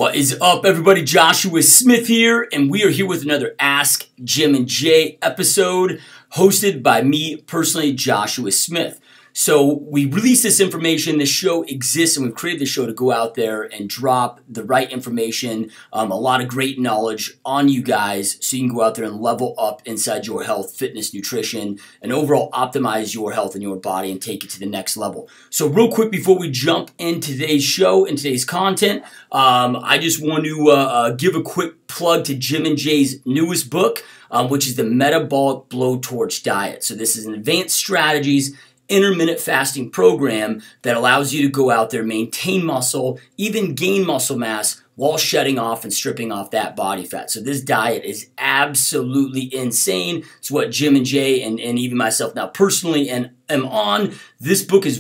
What is up, everybody? Joshua Smith here, and we are here with another Ask Jim and Jay episode hosted by me personally, Joshua Smith. So we release this information. This show exists, and we've created this show to go out there and drop the right information, a lot of great knowledge on you guys so you can go out there and level up inside your health, fitness, nutrition, and overall optimize your health and your body and take it to the next level. So real quick before we jump into today's show and today's content, I just want to give a quick plug to Jim and Jay's newest book, which is the Metabolic Blowtorch Diet. So this is an advanced strategies intermittent fasting program that allows you to go out there, maintain muscle, even gain muscle mass while shedding off and stripping off that body fat. So this diet is absolutely insane. It's what Jim and Jay and even myself now personally am on. This book is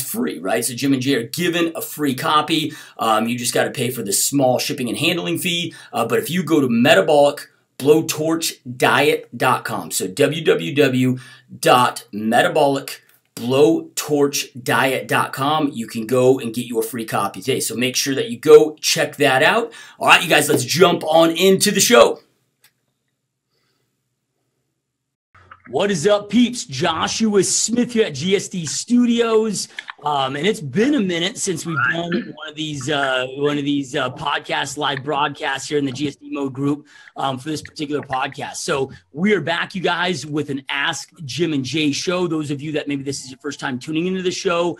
free, right? So Jim and Jay are given a free copy. You just got to pay for the small shipping and handling fee. But if you go to metabolicblowtorchdiet.com, so www.metabolicblowtorchdiet.com, you can go and get your free copy today. So make sure that you go check that out. All right, you guys, let's jump on into the show. What is up, peeps? Joshua Smith here at GSD Studios, and it's been a minute since we've done one of these podcast live broadcasts here in the GSD Mode group for this particular podcast. So we are back, you guys, with an Ask Jim and Jay show. Those of you that maybe this is your first time tuning into the show,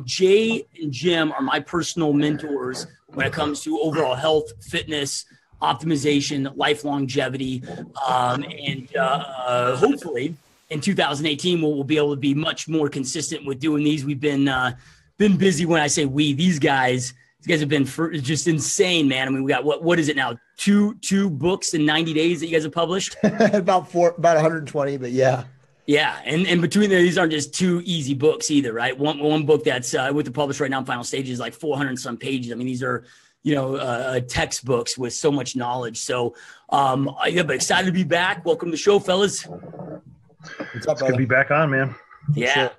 Jay and Jim are my personal mentors when it comes to overall health, fitness, optimization, life longevity, and hopefully in 2018 we'll be able to be much more consistent with doing these. We've been busy. When I say we, these guys have been just insane, man. I mean, we got what is it now? Two books in 90 days that you guys have published. about 120, but yeah. Yeah, and between these aren't just two easy books either, right? One book that's with the published right now in final stages, like 400 and some pages. I mean, these are textbooks with so much knowledge. So, yeah, but excited to be back. Welcome to the show, fellas. What's up, it's good to be back on, man. Yeah. Sure.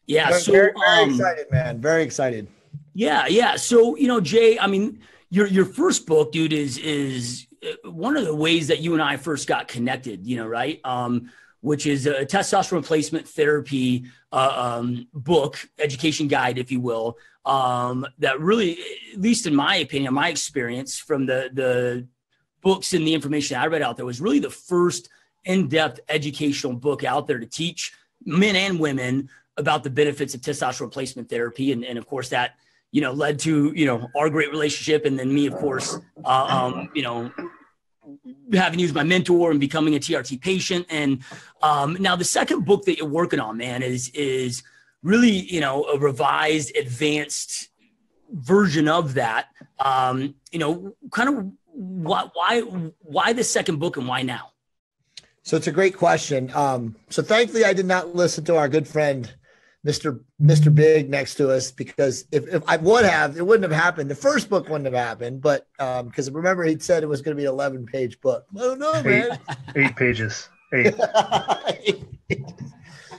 Yeah. Very excited, man. Very excited. Yeah. So, Jay, I mean, your first book, dude, is one of the ways that you and I first got connected, right? Which is a testosterone replacement therapy book, education guide, if you will, that really, at least in my opinion, my experience from the books and the information I read out there, was really the first in-depth educational book out there to teach men and women about the benefits of testosterone replacement therapy. And of course that, led to, our great relationship. And then me, of course, having you as my mentor and becoming a TRT patient. And now the second book that you're working on, man, is really, a revised, advanced version of that. Kind of why the second book and why now? So it's a great question. So thankfully I did not listen to our good friend, Mr. Big next to us, because if I would have, it wouldn't have happened. The first book wouldn't have happened, but because remember he'd said it was going to be an 11-page book. Oh no, man. 8 pages. 8.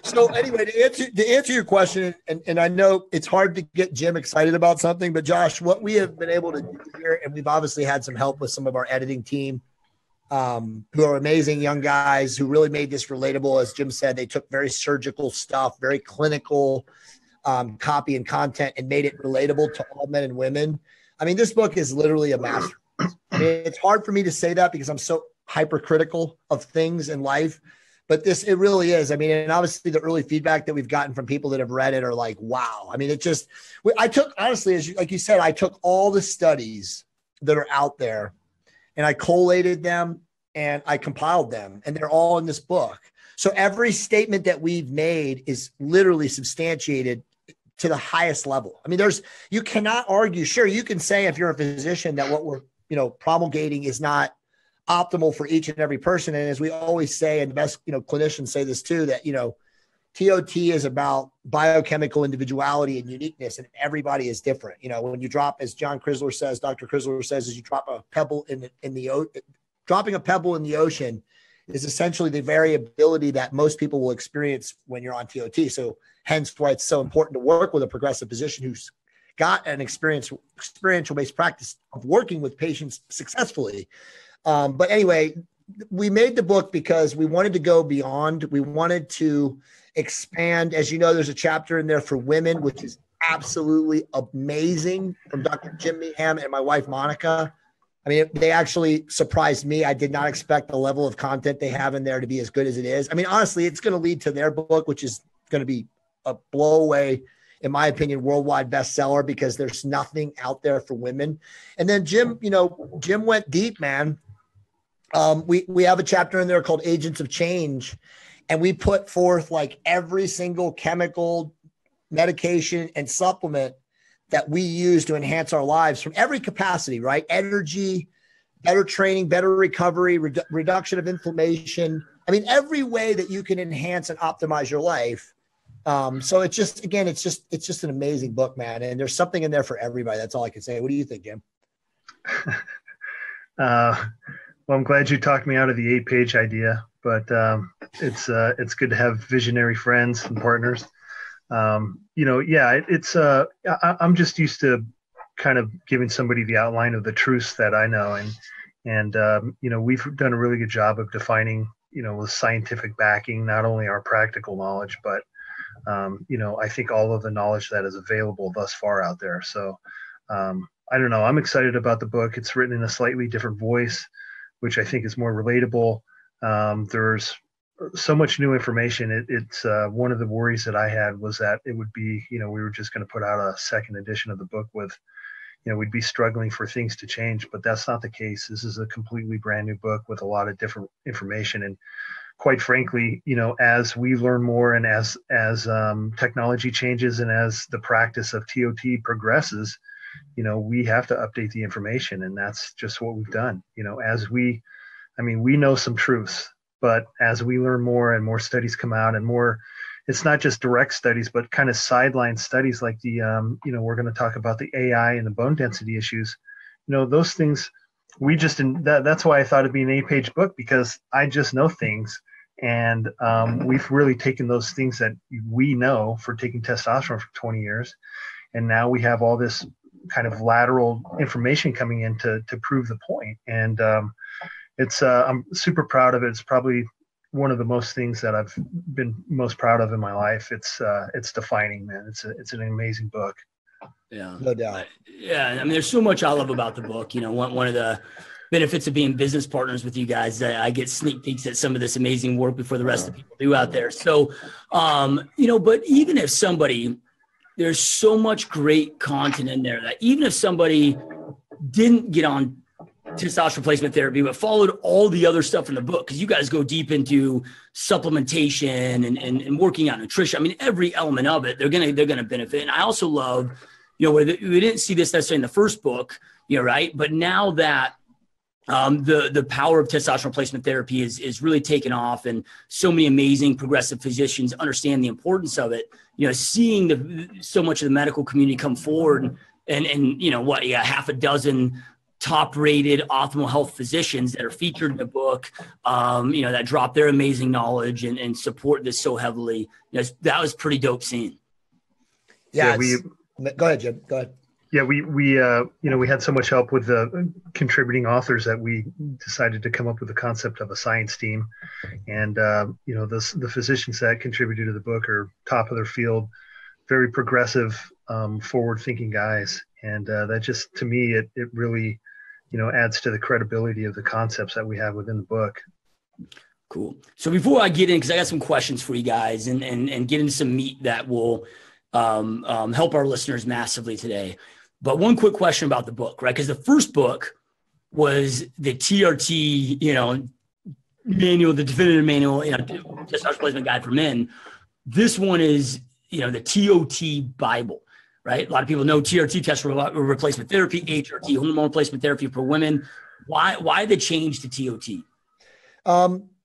So anyway, to answer your question, and I know it's hard to get Jim excited about something, but Josh, what we have been able to do here, and we've obviously had some help with some of our editing team, who are amazing young guys who really made this relatable. As Jim said, they took very surgical stuff, very clinical copy and content, and made it relatable to all men and women. I mean, this book is literally a masterpiece. I mean, it's hard for me to say that because I'm so hypercritical of things in life, but it really is. I mean, and obviously the early feedback that we've gotten from people that have read it are like, wow. I mean, I took, honestly, like you said, I took all the studies that are out there and I collated them and I compiled them, and they're all in this book. So every statement that we've made is literally substantiated to the highest level. I mean, you cannot argue. Sure, you can say if you're a physician that what we're, promulgating is not optimal for each and every person. And as we always say, and the best, clinicians say this too, that, TOT is about biochemical individuality and uniqueness, and everybody is different. When you drop, as Dr. Crisler says, as you drop a pebble in the dropping a pebble in the ocean is essentially the variability that most people will experience when you're on TOT. So hence why it's so important to work with a progressive physician who's got an experiential-based practice of working with patients successfully. But anyway, we made the book because we wanted to go beyond. We wanted to expand. As you know, there's a chapter in there for women, which is absolutely amazing, from Dr. Jim Meehan and my wife, Monica. I mean, they actually surprised me. I did not expect the level of content they have in there to be as good as it is. I mean, honestly, it's going to lead to their book, which is going to be a blow away, in my opinion, worldwide bestseller, because there's nothing out there for women. And then Jim went deep, man. We have a chapter in there called Agents of Change, and we put forth like every single chemical, medication, and supplement that we use to enhance our lives from every capacity, right? Energy, better training, better recovery, reduction of inflammation. I mean, every way that you can enhance and optimize your life. So it's just an amazing book, man. And there's something in there for everybody. That's all I can say. What do you think, Jim? Well, I'm glad you talked me out of the 8-page idea, but it's good to have visionary friends and partners. I'm just used to kind of giving somebody the outline of the truths that I know. And we've done a really good job of defining, with scientific backing, not only our practical knowledge, but, I think all of the knowledge that is available thus far out there. So I don't know. I'm excited about the book. It's written in a slightly different voice, which I think is more relatable. There's so much new information. It's one of the worries that I had was that it would be, we were just going to put out a second edition of the book with, we'd be struggling for things to change, but that's not the case. This is a completely brand new book with a lot of different information. And quite frankly, as we learn more and as technology changes and as the practice of TOT progresses, we have to update the information, and that's just what we've done. We know some truths, but as we learn more and more studies come out and more, it's not just direct studies, but kind of sideline studies like the, we're going to talk about the AI and the bone density issues. Those things that's why I thought it'd be an 8-page book, because I just know things. And we've really taken those things that we know for taking testosterone for 20 years. And now we have all this kind of lateral information coming in to prove the point. And I'm super proud of it. It's probably one of the most things that I've been most proud of in my life. It's defining, man. It's an amazing book. Yeah, no doubt. Yeah. I mean, there's so much I love about the book. One of the benefits of being business partners with you guys, I get sneak peeks at some of this amazing work before the rest of the people do out there. So, but even if there's so much great content in there that even if somebody didn't get on testosterone replacement therapy, but followed all the other stuff in the book, because you guys go deep into supplementation and working out nutrition. I mean, every element of it, they're gonna benefit. And I also love, we didn't see this necessarily in the first book, right? But now that the power of testosterone replacement therapy is really taken off, and so many amazing progressive physicians understand the importance of it. Seeing so much of the medical community come forward and half a dozen top-rated optimal health physicians that are featured in the book, that drop their amazing knowledge and support this so heavily. That was pretty dope seeing. Yeah. Go ahead, Jim. Go ahead. Yeah, we had so much help with the contributing authors that we decided to come up with the concept of a science team. And, the physicians that contributed to the book are top of their field, very progressive, forward-thinking guys. And that just, to me, it really, adds to the credibility of the concepts that we have within the book. Cool. So before I get in, because I got some questions for you guys and get into some meat that will help our listeners massively today. But one quick question about the book, right? Because the first book was the TRT, manual, the definitive manual, testosterone replacement guide for men. This one is, the TOT Bible, right? A lot of people know TRT, testosterone replacement therapy, HRT, hormone replacement therapy for women. Why the change to TOT?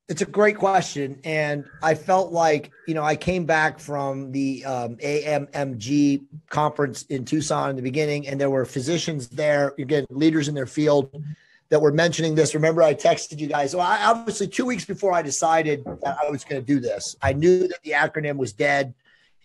It's a great question. And I felt like, I came back from the AMMG conference in Tucson in the beginning, and there were physicians there, again, leaders in their field that were mentioning this. Remember, I texted you guys. So I obviously 2 weeks before I decided that I was going to do this, I knew that the acronym was dead.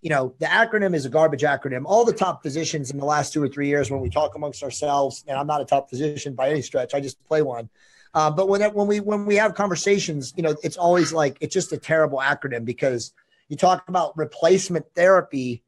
the acronym is a garbage acronym. All the top physicians in the last 2 or 3 years, when we talk amongst ourselves, and I'm not a top physician by any stretch, I just play one. But when we have conversations, it's always like, it's just a terrible acronym, because you talk about replacement therapy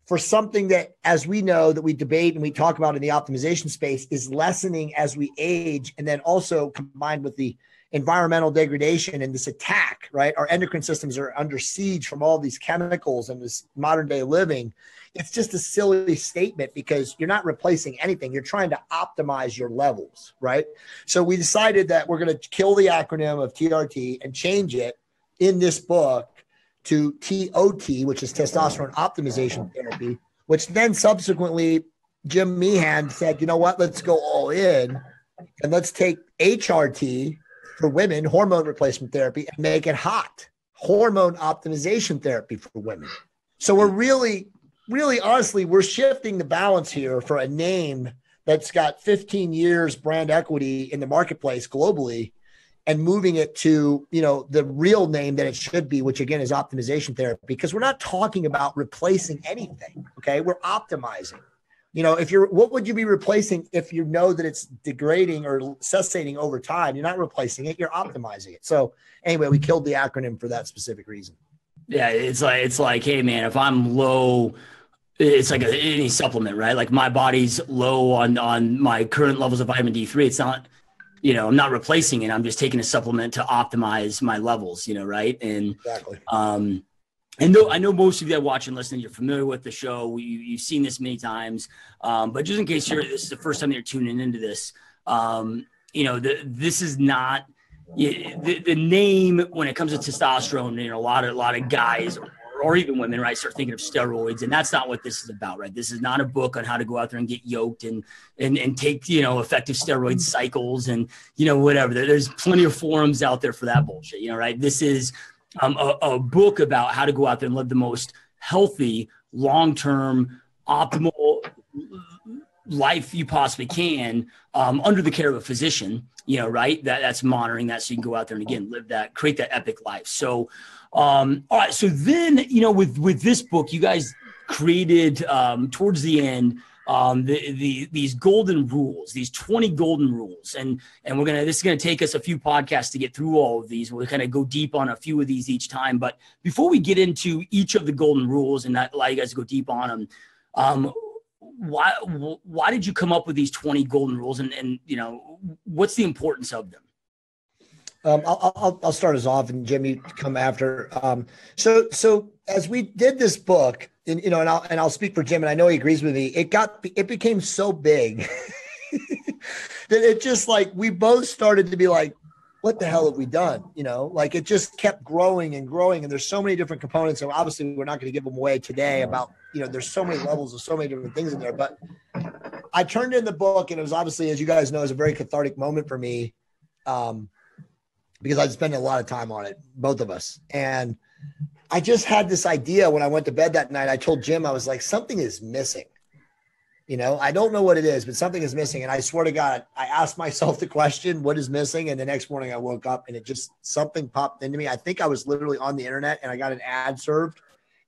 for something that, as we know, that we debate and we talk about in the optimization space, is lessening as we age. And then also combined with the environmental degradation and this attack, right? Our endocrine systems are under siege from all these chemicals and this modern day living. It's just a silly statement, because you're not replacing anything. You're trying to optimize your levels, right? So we decided that we're going to kill the acronym of TRT and change it in this book to TOT, which is testosterone optimization therapy, which then subsequently Jim Meehan said, you know what, let's go all in and let's take HRT for women, hormone replacement therapy, and make it hot, hormone optimization therapy for women. So we're really honestly, we're shifting the balance here for a name that's got 15 years brand equity in the marketplace globally, and moving it to, the real name that it should be, which again is optimization therapy, because we're not talking about replacing anything. Okay. We're optimizing. What would you be replacing if you know that it's degrading or cessating over time? You're not replacing it, you're optimizing it. So anyway, we killed the acronym for that specific reason. Yeah. It's like, hey man, if I'm low, it's like any supplement, right? Like my body's low on my current levels of vitamin D3. It's not, I'm not replacing it. I'm just taking a supplement to optimize my levels, right? And exactly. And though I know most of you that watch and listen, you're familiar with the show. You've seen this many times. But just in case this is the first time you're tuning into this, this is not the name when it comes to testosterone. A lot of guys or even women, right, start thinking of steroids, and that's not what this is about, right? This is not a book on how to go out there and get yoked and take effective steroid cycles and whatever. There's plenty of forums out there for that bullshit, right? This is a book about how to go out there and live the most healthy, long-term, optimal life you possibly can under the care of a physician, right? That's monitoring that, so you can go out there and again live that, create that epic life. So all right. So then, with this book, you guys created towards the end these golden rules, these 20 golden rules, and this is gonna take us a few podcasts to get through all of these. We'll kind of go deep on a few of these each time. But before we get into each of the golden rules and not allow you guys to go deep on them, why did you come up with these 20 golden rules, and what's the importance of them? I'll start us off, and Jim, you come after. So as we did this book, and I'll speak for Jim, and I know he agrees with me. It became so big that it just we both started to be like, what the hell have we done? It just kept growing and growing, and there's so many different components. So obviously we're not going to give them away today about, there's so many levels of so many different things in there, but I turned in the book, and it was obviously, as you guys know, it was a very cathartic moment for me. Because I'd spent a lot of time on it, both of us. And I just had this idea when I went to bed that night. I told Jim, I was like, something is missing. I don't know what it is, but something is missing. And I swear to God, I asked myself the question, what is missing? And the next morning I woke up and something popped into me. I think I was literally on the internet and I got an ad served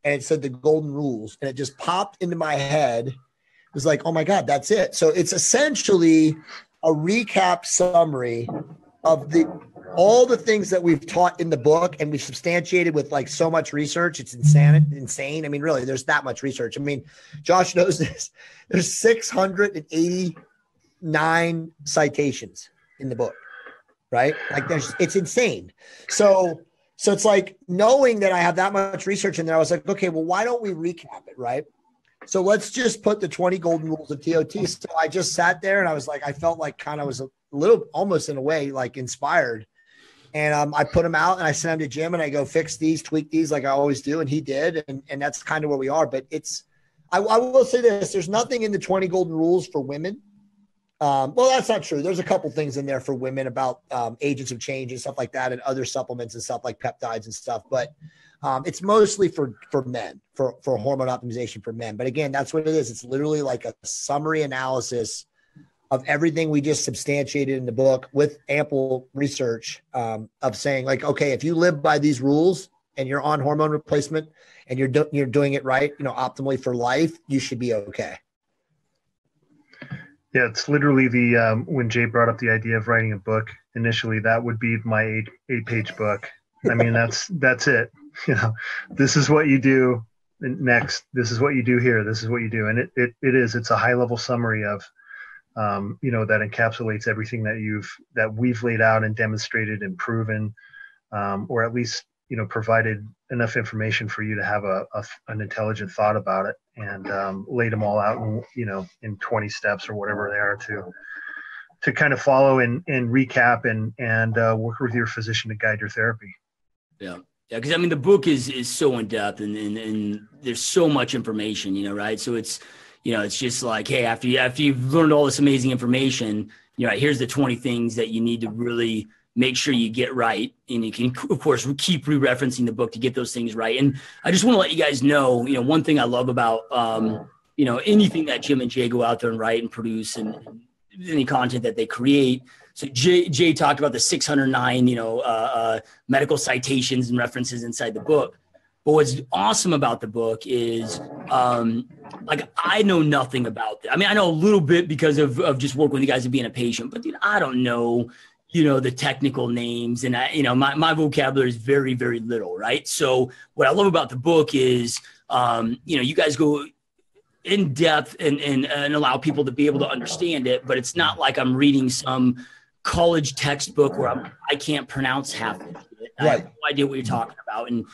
and it said the golden rules. And it just popped into my head. It was like, oh my God, that's it. So it's essentially a recap summary of all the things that we've taught in the book, and we've substantiated with so much research. It's insane. I mean, really, there's that much research. I mean, Josh knows this. There's 689 citations in the book, right? It's insane. So it's knowing that I have that much research in there, I was like, okay, well, why don't we recap it, right? So let's just put the 20 golden rules of TOT. So I just sat there and I was I felt kind of was a little, almost in a way, inspired. And I put them out and I sent them to Jim and I go, fix these, tweak these like I always do. And he did. And that's kind of where we are. But I will say this, there's nothing in the 20 golden rules for women. Well, that's not true. There's a couple things in there for women about agents of change and stuff like that, and other supplements and stuff like peptides and stuff. But it's mostly for men, for hormone optimization for men. But again, that's what it is. It's literally like a summary analysis of everything we just substantiated in the book with ample research of saying okay, if you live by these rules, and you're on hormone replacement and you're doing it right, optimally for life, you should be okay. Yeah, it's literally when Jay brought up the idea of writing a book initially, that would be my eight-page book. I mean, that's it. This is what you do next. This is what you do here. This is what you do. And it's a high level summary of, that encapsulates everything that we've laid out and demonstrated and proven, or at least, provided enough information for you to have an intelligent thought about it, and laid them all out in 20 steps or whatever they are to kind of follow and recap and work with your physician to guide your therapy. Yeah. Yeah. Cause the book is so in depth and there's so much information, right. So it's, it's just like, hey, after you've learned all this amazing information, here's the 20 things that you need to really make sure you get right. And you can, of course, keep re-referencing the book to get those things right. And I just want to let you guys know, one thing I love about, anything that Jim and Jay go out there and write and produce and any content that they create. So Jay talked about the 609, medical citations and references inside the book. But what's awesome about the book is, I know nothing about that. I know a little bit because of just working with you guys and being a patient, but I don't know, the technical names, and my vocabulary is very, very little. Right. So what I love about the book is, you guys go in depth and allow people to be able to understand it, but it's not like I'm reading some college textbook where I can't pronounce half of it. I have no idea what you're talking about. And,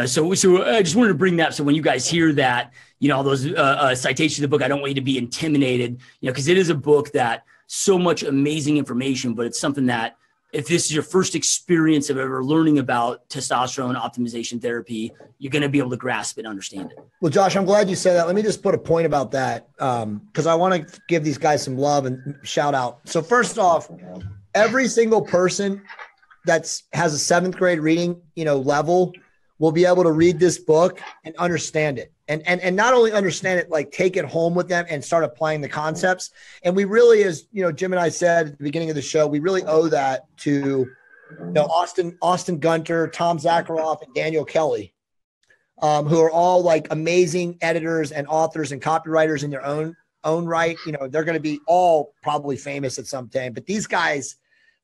so I just wanted to bring that. So when you guys hear that, all those citations of the book, I don't want you to be intimidated, because it is a book that so much amazing information, but it's something that if this is your first experience of ever learning about testosterone optimization therapy, you're going to be able to grasp it and understand it. Well, Josh, I'm glad you said that. Let me just put a point about that, because I want to give these guys some love and shout out. So first off, every single person has a 7th grade reading, level will be able to read this book and understand it. And not only understand it, like take it home with them and start applying the concepts. And we really, as Jim and I said at the beginning of the show, we really owe that to Austin Gunter, Tom Zakharoff, and Daniel Kelly, who are all like amazing editors and authors and copywriters in their own right. They're going to be all probably famous at some time, but these guys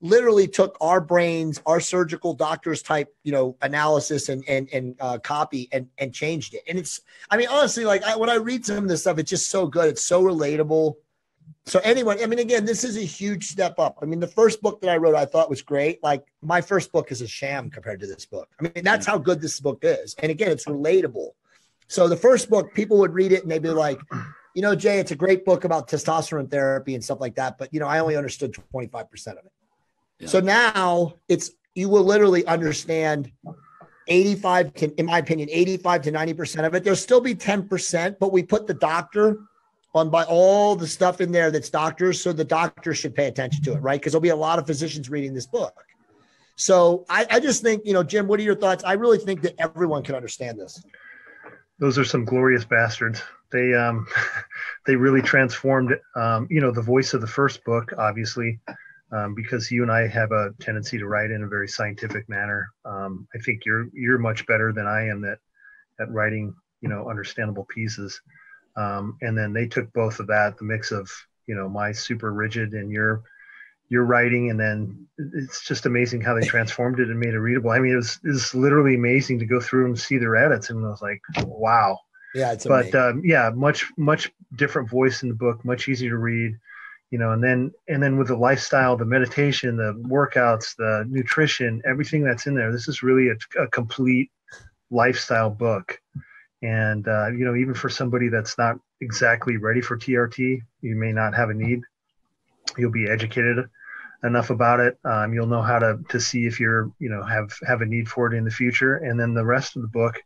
literally took our brains, our surgical doctors type, analysis and copy and changed it. And it's, honestly, when I read some of this stuff, it's just so good. It's so relatable. So anyone, again, this is a huge step up. The first book that I wrote, I thought was great. Like my first book is a sham compared to this book. That's how good this book is. And again, it's relatable. So the first book, people would read it and they'd be like, Jay, it's a great book about testosterone therapy and stuff like that. But, I only understood 25% of it. Yeah. So now you will literally understand 85 to 90% of it. There'll still be 10%, but we put the doctor on by all the stuff in there that's doctors. So the doctor should pay attention to it, right? Because there'll be a lot of physicians reading this book. So I just think, Jim, what are your thoughts? I really think that everyone can understand this. Those are some glorious bastards. They really transformed, the voice of the first book, obviously. Because you and I have a tendency to write in a very scientific manner. I think you're much better than I am at writing, understandable pieces. And then they took both of that, the mix of, my super rigid and your writing. And then it's just amazing how they transformed it and made it readable. It was literally amazing to go through and see their edits. And I was like, wow. Yeah. It's amazing. Much different voice in the book, much easier to read. And then with the lifestyle, the meditation, the workouts, the nutrition, everything that's in there, this is really a complete lifestyle book. And, even for somebody that's not exactly ready for TRT, you may not have a need. You'll be educated enough about it. You'll know how to see if you're, have a need for it in the future. And then the rest of the book,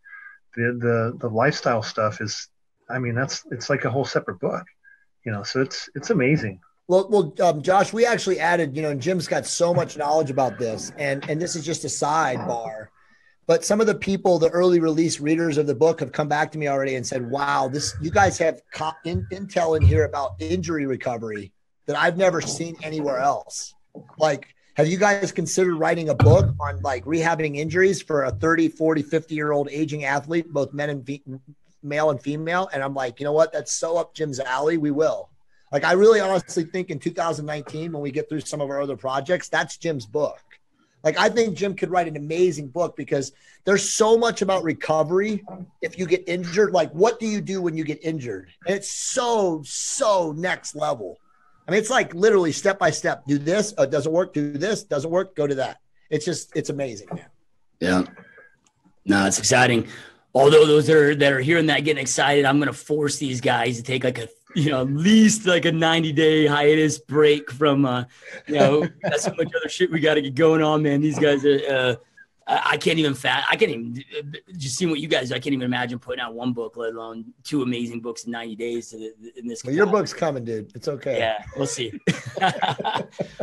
the lifestyle stuff is, it's like a whole separate book, so it's amazing. Well, Josh, we actually added, and Jim's got so much knowledge about this, and this is just a sidebar, but some of the people, the early release readers of the book have come back to me already and said, wow, you guys have intel in here about injury recovery that I've never seen anywhere else. Like Have you guys considered writing a book on like rehabbing injuries for a 30, 40, 50-year-old aging athlete, both male and female? And I'm like, you know what? That's so up Jim's alley. We will. Like, I really honestly think in 2019, when we get through some of our other projects, that's Jim's book. Like, I think Jim could write an amazing book because there's so much about recovery. If you get injured, like, what do you do when you get injured? And it's so next level. I mean, it's like literally step by step. Do this, it doesn't work. Do this, doesn't work. Go to that. It's amazing, man. Yeah. No, it's exciting. Although those that are hearing that getting excited, I'm going to force these guys to take like at least like a 90-day hiatus break from, that's so much other shit we got to get going on, man. These guys are, I can't even just seeing what you guys, I can't even imagine putting out one book, let alone two amazing books in 90 days in this. Well, your book's coming, dude. It's okay. Yeah, we'll see. All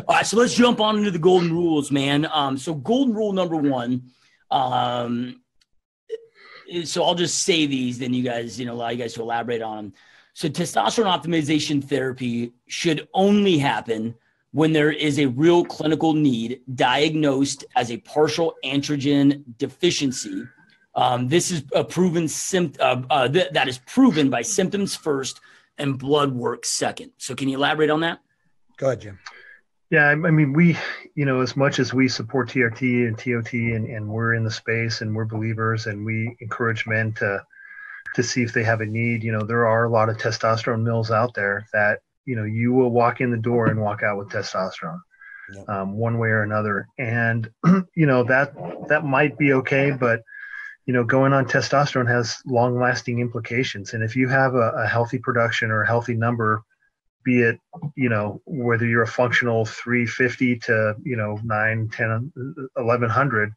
right, so let's jump on into the golden rules, man. So golden rule number one, so I'll just say these, then you guys, allow you guys to elaborate on them. So testosterone optimization therapy should only happen when there is a real clinical need diagnosed as a partial androgen deficiency. This is a proven that is proven by symptoms first and blood work second. So can you elaborate on that? Go ahead, Jim. Yeah, I mean, we, as much as we support TRT and TOT and we're in the space and we're believers and we encourage men to see if they have a need, there are a lot of testosterone mills out there that, you will walk in the door and walk out with testosterone, one way or another. And, that might be okay, but, going on testosterone has long lasting implications. And if you have a healthy production or a healthy number, be it, whether you're a functional 350 to, 9, 10, 1100,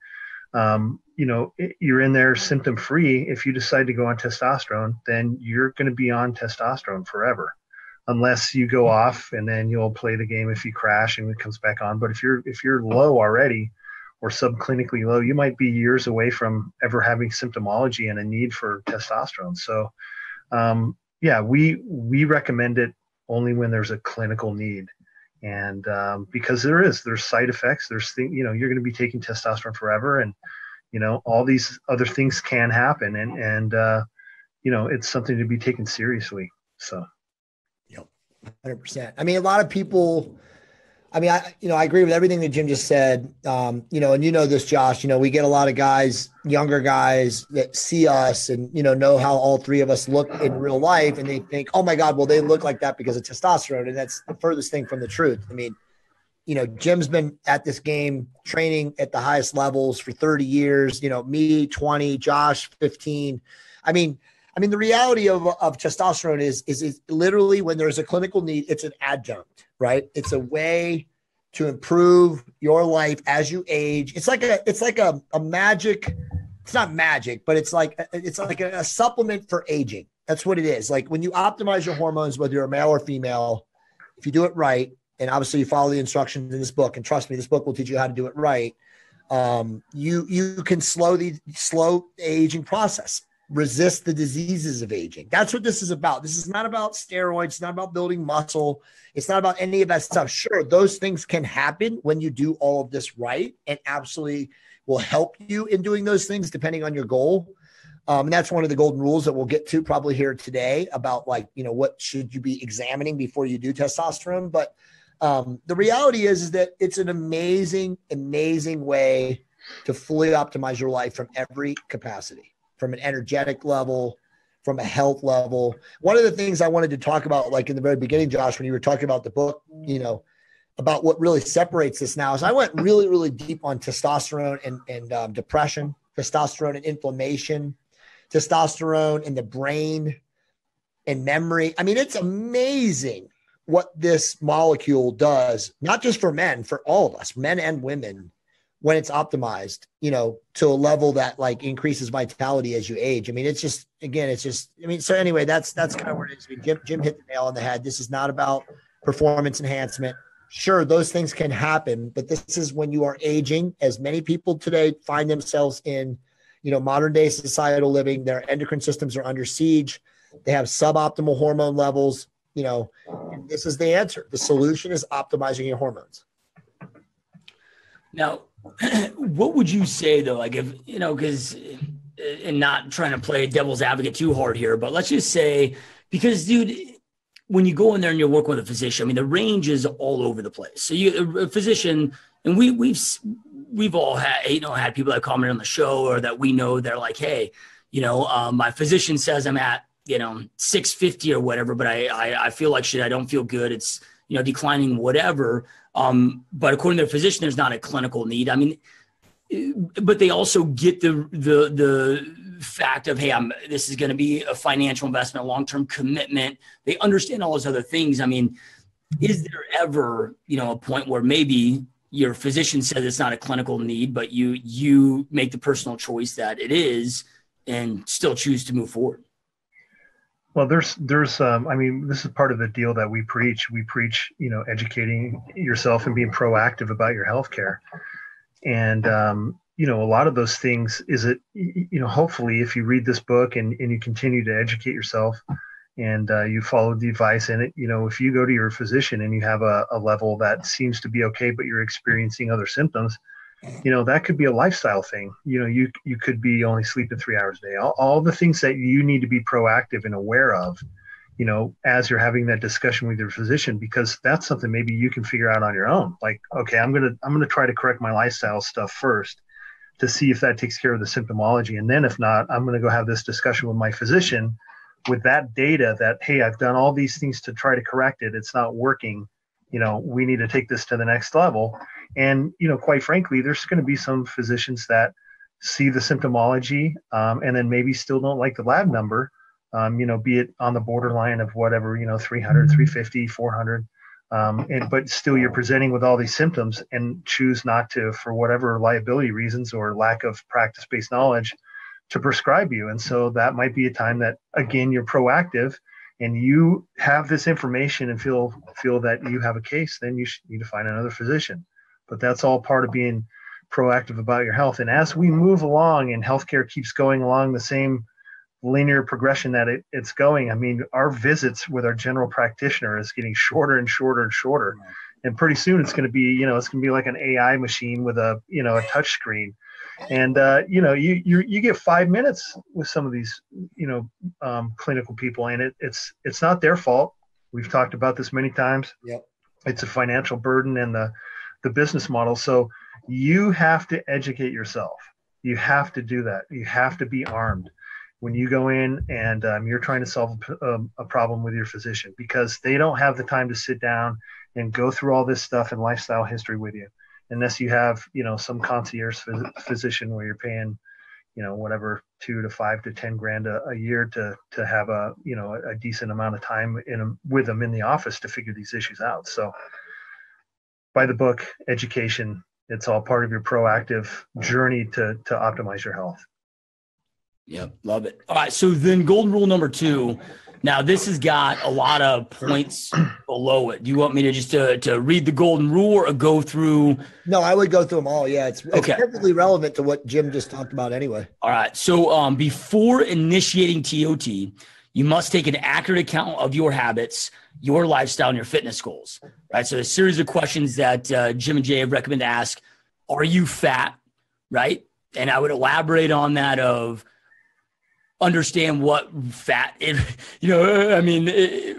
you're in there symptom free. If you decide to go on testosterone, then you're going to be on testosterone forever, unless you go off and then you'll play the game if you crash and it comes back on. But if you're low already or subclinically low, you might be years away from ever having symptomology and a need for testosterone. So, we recommend it only when there's a clinical need. And because there's side effects, there's things, you're going to be taking testosterone forever, and all these other things can happen, and it's something to be taken seriously. So, 100%. I mean, a lot of people. I mean, I agree with everything that Jim just said. And this, Josh. We get a lot of guys, younger guys, that see us and know how all three of us look in real life, and they think, "Oh my God, well they look like that because of testosterone," and that's the furthest thing from the truth. I mean, Jim's been at this game training at the highest levels for 30 years. Me 20, Josh 15. I mean, the reality of testosterone is literally when there's a clinical need, it's an adjunct, right? It's a way to improve your life as you age. It's like a magic. It's not magic, but it's like a supplement for aging. That's what it is. Like when you optimize your hormones, whether you're a male or female, if you do it right, and obviously you follow the instructions in this book, and trust me, this book will teach you how to do it right. You can slow the aging process. Resist the diseases of aging. That's what this is about. This is not about steroids. It's not about building muscle. It's not about any of that stuff. Sure, those things can happen when you do all of this right, and absolutely will help you in doing those things depending on your goal. And that's one of the golden rules that we'll get to probably here today about what should you be examining before you do testosterone. But the reality is that it's an amazing, amazing way to fully optimize your life from every capacity. From an energetic level, from a health level. One of the things I wanted to talk about, like in the very beginning, Josh, when you were talking about the book, about what really separates this now, is I went really, really deep on testosterone and depression, testosterone and inflammation, testosterone in the brain and memory. I mean, it's amazing what this molecule does, not just for men, for all of us, men and women, when it's optimized, to a level that like increases vitality as you age. I mean, so anyway, that's kind of where it is. I mean, Jim hit the nail on the head. This is not about performance enhancement. Sure, those things can happen, but this is when you are aging, as many people today find themselves in, modern day societal living. Their endocrine systems are under siege. They have suboptimal hormone levels, and this is the answer. The solution is optimizing your hormones. Now, what would you say though? Like if, because, and not trying to play devil's advocate too hard here, but let's just say, because dude, when you go in there and you're working with a physician, I mean, the range is all over the place. So a physician, and we've all had, had people that comment on the show or that we know, they're like, hey, my physician says I'm at, 650 or whatever, but I feel like shit. I don't feel good. It's, declining, whatever. But according to their physician, there's not a clinical need. I mean, but they also get the fact of, hey, this is going to be a financial investment, a long-term commitment. They understand all those other things. I mean, is there ever, a point where maybe your physician says it's not a clinical need, but you make the personal choice that it is and still choose to move forward? Well, there's I mean, this is part of the deal that we preach. We preach, educating yourself and being proactive about your healthcare. And, a lot of those things hopefully if you read this book and you continue to educate yourself and you follow the advice in it, if you go to your physician and you have a level that seems to be okay, but you're experiencing other symptoms, that could be a lifestyle thing. You could be only sleeping 3 hours a day, all the things that you need to be proactive and aware of, as you're having that discussion with your physician, because that's something maybe you can figure out on your own. Like, okay, I'm going to try to correct my lifestyle stuff first to see if that takes care of the symptomology. And then if not, I'm going to go have this discussion with my physician with that data that, hey, I've done all these things to try to correct it. It's not working. We need to take this to the next level. And, quite frankly, there's going to be some physicians that see the symptomology and then maybe still don't like the lab number, be it on the borderline of whatever, 300, 350, 400. But still you're presenting with all these symptoms and choose not to, for whatever liability reasons or lack of practice-based knowledge, to prescribe you. And so that might be a time that, again, you're proactive and you have this information and feel that you have a case, then you need to find another physician. But that's all part of being proactive about your health. And as we move along and healthcare keeps going along the same linear progression that it's going, I mean, our visits with our general practitioner is getting shorter and shorter and shorter. And pretty soon it's going to be, it's going to be like an AI machine with a touch screen. And, you get 5 minutes with some of these, clinical people, and it's not their fault. We've talked about this many times. Yep. It's a financial burden and the business model. So you have to educate yourself. You have to do that. You have to be armed when you go in and you're trying to solve a problem with your physician, because they don't have the time to sit down and go through all this stuff and lifestyle history with you, unless you have, some concierge physician where you're paying, whatever, $2 to $5 to $10,000 a year to have a decent amount of time with them in the office to figure these issues out. So by the book, education, it's all part of your proactive journey to optimize your health. Yep, love it. All right, so then golden rule number 2. Now, this has got a lot of points below it. Do you want me to just to read the golden rule or go through? No, I would go through them all. Yeah, it's okay. Perfectly relevant to what Jim just talked about anyway. All right, so before initiating TOT, you must take an accurate account of your habits, your lifestyle, and your fitness goals. Right. So a series of questions that Jim and Jay have recommended to ask: are you fat? Right. And I would elaborate on that of understand what fat,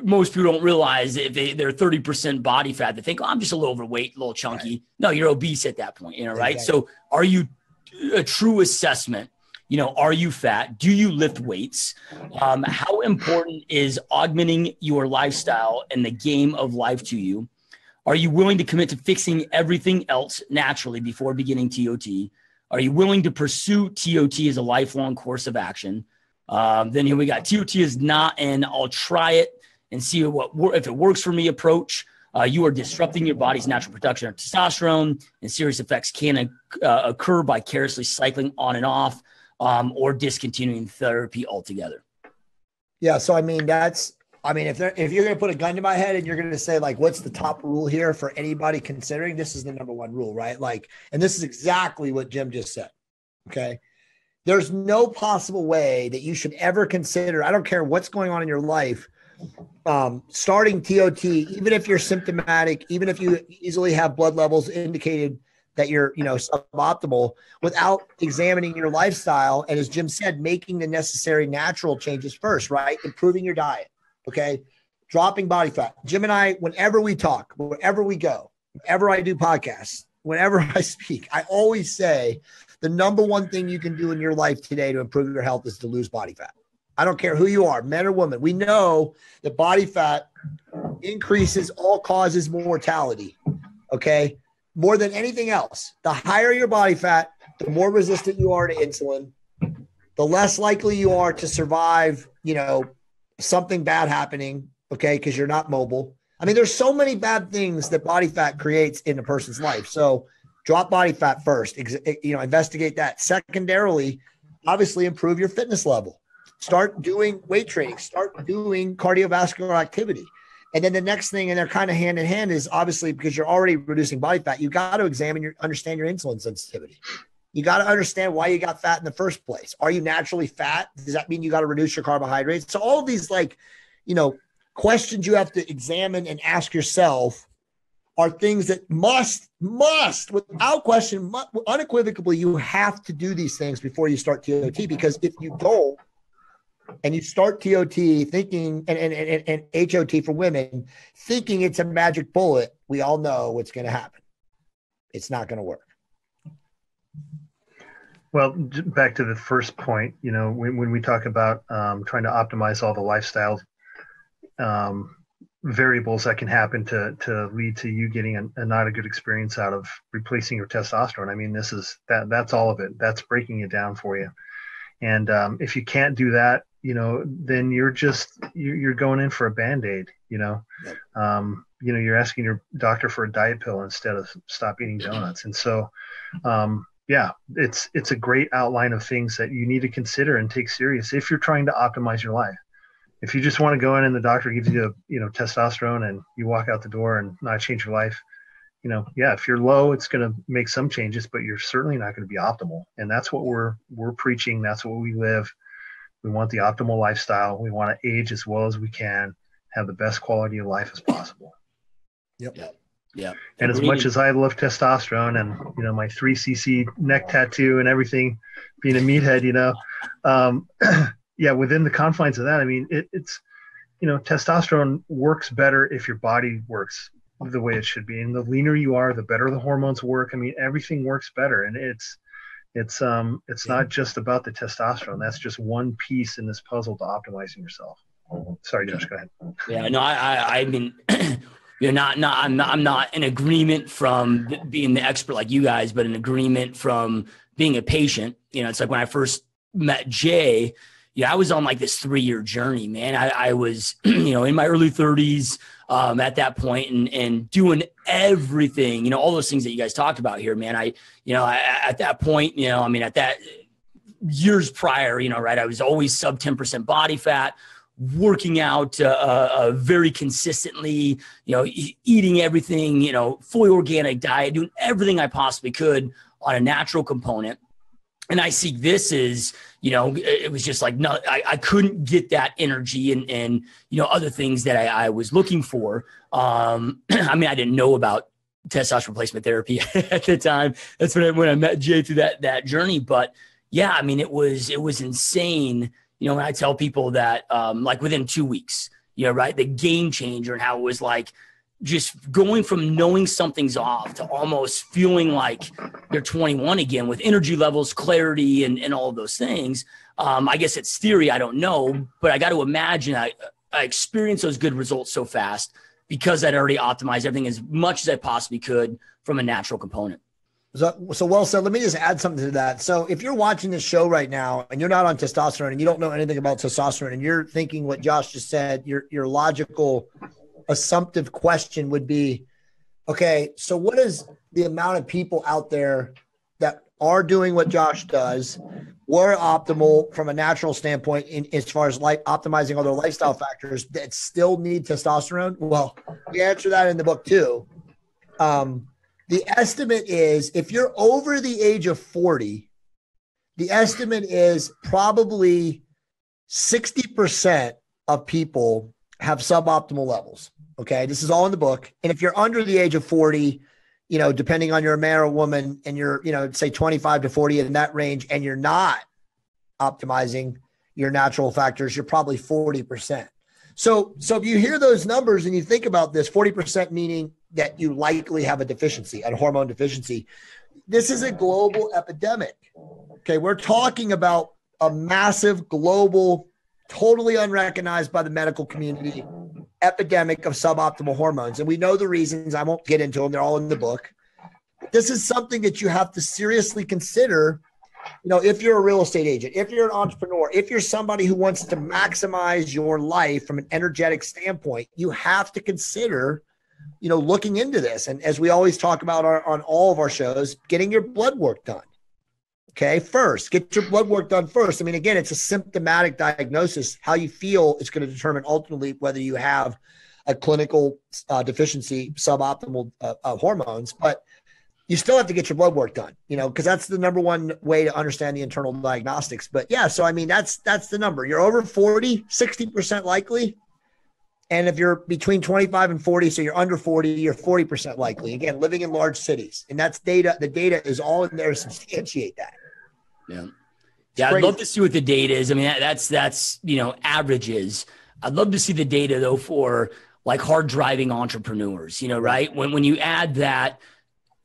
most people don't realize if they're 30% body fat, they think, oh, I'm just a little overweight, a little chunky. Right. No, you're obese at that point, right? Exactly. So are you a true assessment? Are you fat? Do you lift weights? How important is augmenting your lifestyle and the game of life to you? Are you willing to commit to fixing everything else naturally before beginning TOT? Are you willing to pursue TOT as a lifelong course of action? Then here we got TOT is not an I'll try it and see if it works for me approach. You are disrupting your body's natural production of testosterone, and serious effects can occur by carelessly cycling on and off or discontinuing therapy altogether. Yeah. So, if you're going to put a gun to my head and you're going to say, like, what's the top rule here for anybody considering, this is the number one rule, right? Like, and this is exactly what Jim just said. Okay. There's no possible way that you should ever consider, I don't care what's going on in your life, starting TOT, even if you're symptomatic, even if you easily have blood levels indicated that you're, suboptimal without examining your lifestyle. And as Jim said, making the necessary natural changes first, right? Improving your diet. Okay. Dropping body fat. Jim and I, whenever we talk, wherever we go, whenever I do podcasts, whenever I speak, I always say the number one thing you can do in your life today to improve your health is to lose body fat. I don't care who you are, men or women. We know that body fat increases all causes mortality. Okay. More than anything else. The higher your body fat, the more resistant you are to insulin, the less likely you are to survive, something bad happening. Okay. Because you're not mobile. I mean, there's so many bad things that body fat creates in a person's life. So drop body fat first, investigate that. Secondarily, obviously improve your fitness level. Start doing weight training, start doing cardiovascular activity. And then the next thing, and they're kind of hand in hand, is obviously because you're already reducing body fat, you got to understand your insulin sensitivity. You got to understand why you got fat in the first place. Are you naturally fat? Does that mean you got to reduce your carbohydrates? So all of these questions you have to examine and ask yourself are things that must, without question, unequivocally, you have to do these things before you start TOT, because if you don't, and you start TOT thinking, and HOT for women, thinking it's a magic bullet, we all know what's going to happen. It's not going to work. Well, back to the first point, when we talk about trying to optimize all the lifestyle variables that can happen to lead to you getting a not a good experience out of replacing your testosterone. I mean, that's all of it. That's breaking it down for you. And if you can't do that, then you're going in for a Band-Aid, Yep. You're asking your doctor for a diet pill instead of stop eating donuts. And so, it's a great outline of things that you need to consider and take serious if you're trying to optimize your life. If you just want to go in and the doctor gives you testosterone and you walk out the door and not change your life, if you're low, it's going to make some changes, but you're certainly not going to be optimal. And that's what we're preaching. That's what we live. We want the optimal lifestyle. We want to age as well as we can, have the best quality of life as possible. Yep. And as much as I love testosterone and, my 3cc neck tattoo and everything, being a meathead, within the confines of that, I mean, it's testosterone works better if your body works the way it should be. And the leaner you are, the better the hormones work. I mean, everything works better. And it's not just about the testosterone. That's just one piece in this puzzle to optimizing yourself. Sorry, Josh, go ahead. Yeah, no, I mean, I'm not in agreement from being the expert like you guys, but in agreement from being a patient. It's like when I first met Jay, I was on like this 3-year journey, man. I was, in my early 30s at that point and doing everything, all those things that you guys talked about here, man. At that point, at that years prior, right, I was always sub 10% body fat, working out very consistently, eating everything, fully organic diet, doing everything I possibly could on a natural component. And I see this as, it was just like, no, I couldn't get that energy and other things that I was looking for. I mean, I didn't know about testosterone replacement therapy at the time. That's when I met Jay through that journey. But yeah, I mean, it was insane. When I tell people that, like within 2 weeks, right, the game changer and how it was like, just going from knowing something's off to almost feeling like you're 21 again with energy levels, clarity, and all of those things. I guess it's theory. I don't know, but I got to imagine I experienced those good results so fast because I'd already optimized everything as much as I possibly could from a natural component. So well said. Let me just add something to that. So if you're watching this show right now and you're not on testosterone and you don't know anything about testosterone and you're thinking what Josh just said, your logical assumptive question would be, okay, so what is the amount of people out there that are doing what Josh does, were optimal from a natural standpoint as far as optimizing other lifestyle factors that still need testosterone? Well, we answer that in the book too. The estimate is if you're over the age of 40, the estimate is probably 60% of people have suboptimal levels. Okay. This is all in the book. And if you're under the age of 40, depending on you're a man or a woman and you're, say 25 to 40 in that range, and you're not optimizing your natural factors, you're probably 40%. So if you hear those numbers and you think about this, 40% meaning that you likely have a deficiency, a hormone deficiency. This is a global epidemic. Okay. We're talking about a massive global, totally unrecognized by the medical community epidemic of suboptimal hormones. And we know the reasons. I won't get into them. They're all in the book. This is something that you have to seriously consider. If you're a real estate agent, if you're an entrepreneur, if you're somebody who wants to maximize your life from an energetic standpoint, you have to consider, looking into this. And as we always talk about on all of our shows, getting your blood work done. Okay. First, get your blood work done first. I mean, again, it's a symptomatic diagnosis. How you feel is going to determine ultimately whether you have a clinical deficiency, suboptimal hormones, but you still have to get your blood work done, because that's the number one way to understand the internal diagnostics. But yeah, so I mean, that's the number. You're over 40, 60% likely. And if you're between 25 and 40, so you're under 40, you're 40% likely. Again, living in large cities. And that's data. The data is all in there to substantiate that. Yeah. Yeah. I'd love to see what the data is. I mean, that's averages. I'd love to see the data though, for like hard driving entrepreneurs, right? When you add that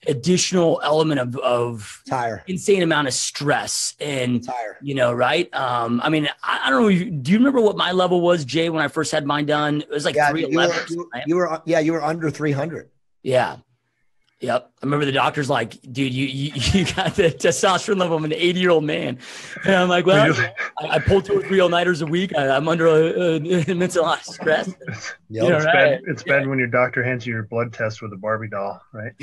additional element of tire, insane amount of stress and tire, right? I mean, I don't know. Do you remember what my level was, Jay, when I first had mine done? It was like 311. You were under 300. Yeah. Yep. I remember the doctor's like, dude, you got the testosterone level of an 80-year-old man. And I'm like, well, I pull 2 or 3 all-nighters a week. I'm under an immense amount of stress. It's bad when your doctor hands you your blood test with a Barbie doll, right?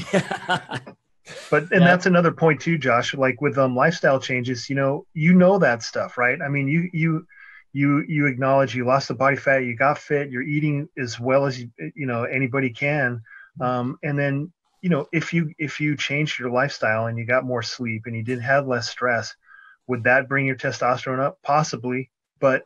But that's another point too, Josh. Like with lifestyle changes, that stuff, right? I mean, you acknowledge you lost the body fat, you got fit, you're eating as well as anybody can, and then. If you changed your lifestyle and you got more sleep and you did have less stress, would that bring your testosterone up? Possibly, but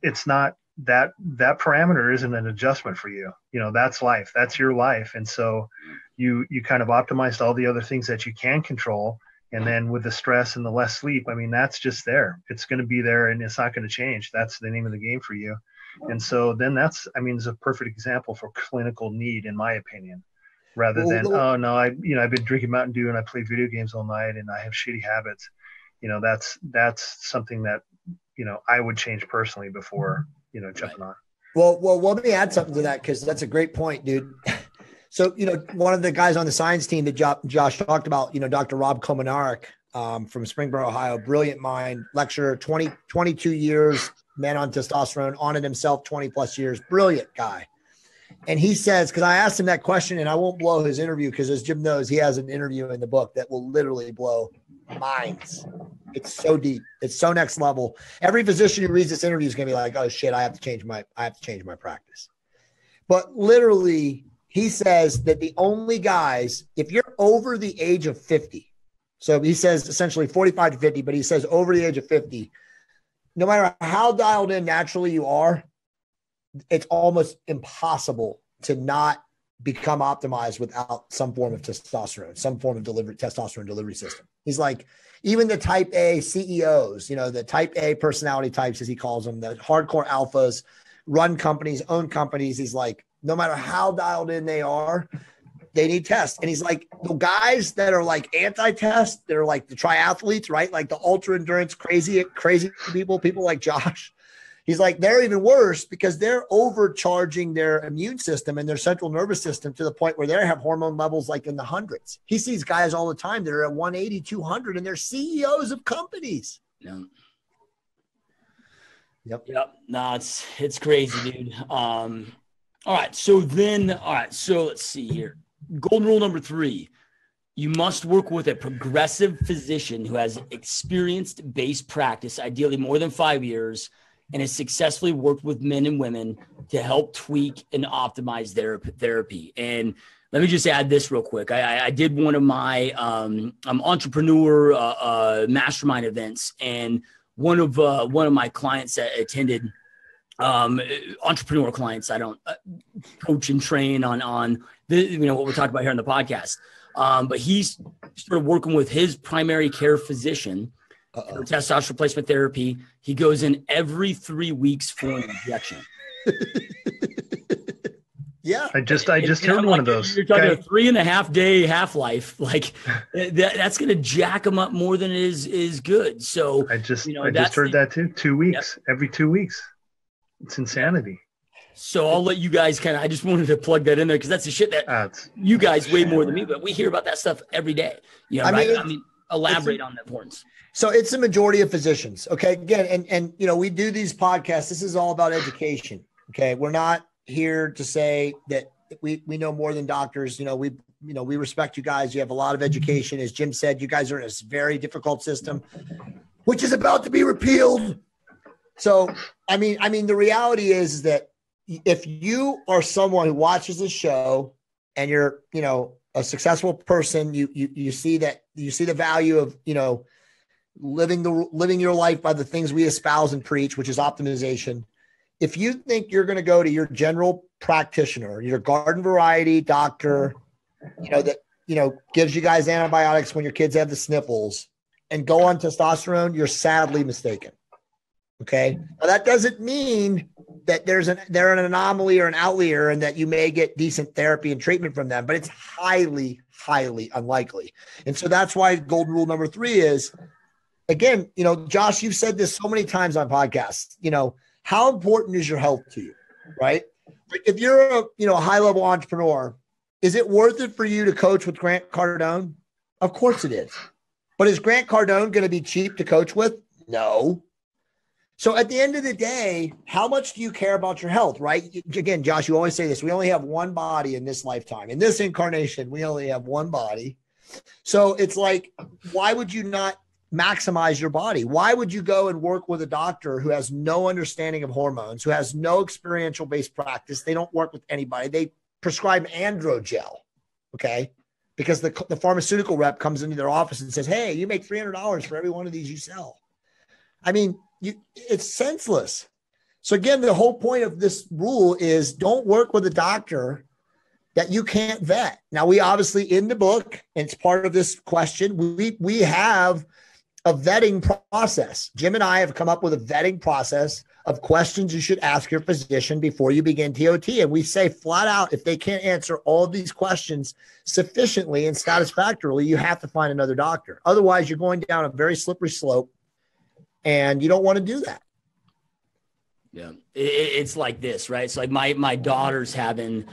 it's not that parameter isn't an adjustment for you. That's life. That's your life. And so you kind of optimized all the other things that you can control. And then with the stress and the less sleep, I mean, that's just there. It's going to be there and it's not going to change. That's the name of the game for you. And so then it's a perfect example for clinical need, in my opinion. Rather than, oh no, I've been drinking Mountain Dew and I play video games all night and I have shitty habits. That's something that, I would change personally before, jumping on. Well, let me add something to that, because that's a great point, dude. So, one of the guys on the science team that Josh talked about, Dr. Rob Komenarek from Springboro, Ohio, brilliant mind, lecturer, 22 years, man on testosterone, on it himself, 20 plus years, brilliant guy. And he says, because I asked him that question, and I won't blow his interview because, as Jim knows, he has an interview in the book that will literally blow minds. It's so deep. It's so next level. Every physician who reads this interview is going to be like, oh shit, I have to change my practice. But literally, he says that the only guys, if you're over the age of 50, so he says essentially 45 to 50, but he says over the age of 50, no matter how dialed in naturally you are, it's almost impossible to not become optimized without some form of testosterone, some form of testosterone delivery system. He's like, even the type A CEOs, the type A personality types, as he calls them, the hardcore alphas, run companies, own companies. He's like, no matter how dialed in they are, they need tests. And he's like, the guys that are like anti-test, they're like the triathletes, right? Like the ultra endurance, crazy people like Josh. He's like, they're even worse because they're overcharging their immune system and their central nervous system to the point where they have hormone levels like in the hundreds. He sees guys all the time that are at 180, 200, and they're CEOs of companies. Yeah. Yep. No, it's crazy, dude. All right. So let's see here. Golden rule number 3. You must work with a progressive physician who has experienced base practice, ideally more than 5 years, and has successfully worked with men and women to help tweak and optimize their therapy. And let me just add this real quick. I did one of my entrepreneur mastermind events, and one of my clients that attended, entrepreneur clients, I don't coach and train on the, what we're talking about here on the podcast. But he's sort of working with his primary care physician for testosterone replacement therapy. He goes in every 3 weeks for an injection. Yeah. I just heard one of those. You're talking a 3.5 day half-life. Like that's going to jack them up more than it is good. So I just heard that too. 2 weeks, every 2 weeks. It's insanity. So I'll let you guys I just wanted to plug that in there because that's the shit that you guys way more than me, but we hear about that stuff every day. You know, I mean, elaborate on the importance. So it's the majority of physicians. Okay. Again, and we do these podcasts. This is all about education. Okay. We're not here to say that we know more than doctors. We respect you guys. You have a lot of education. As Jim said, you guys are in a very difficult system, which is about to be repealed. So, I mean, the reality is that if you are someone who watches the show and you're, a successful person, you see the value of, living your life by the things we espouse and preach, which is optimization. If you think you're going to go to your general practitioner, your garden variety doctor, that, gives you guys antibiotics when your kids have the sniffles and go on testosterone, you're sadly mistaken. Okay. Now that doesn't mean that they're an anomaly or an outlier and that you may get decent therapy and treatment from them, but it's highly, highly unlikely. And so that's why golden rule number 3 is, again, Josh, you've said this so many times on podcasts, how important is your health to you, right? If you're a high-level entrepreneur, is it worth it for you to coach with Grant Cardone? Of course it is. But is Grant Cardone going to be cheap to coach with? No. So at the end of the day, how much do you care about your health, right? Again, Josh, you always say this. We only have one body in this lifetime. In this incarnation, we only have one body. So it's like, why would you not maximize your body? Why would you go and work with a doctor who has no understanding of hormones, who has no experiential based practice? They don't work with anybody. They prescribe androgel, okay? Because the pharmaceutical rep comes into their office and says, hey, you make $300 for every one of these you sell. I mean, it's senseless. So again, the whole point of this rule is don't work with a doctor that you can't vet. Now, we obviously in the book, and it's part of this question, we have a vetting process. Jim and I have come up with a vetting process of questions you should ask your physician before you begin TOT. And we say flat out, if they can't answer all of these questions sufficiently and satisfactorily, you have to find another doctor. Otherwise, you're going down a very slippery slope and you don't want to do that. Yeah. It's like this, right? It's like my daughter's having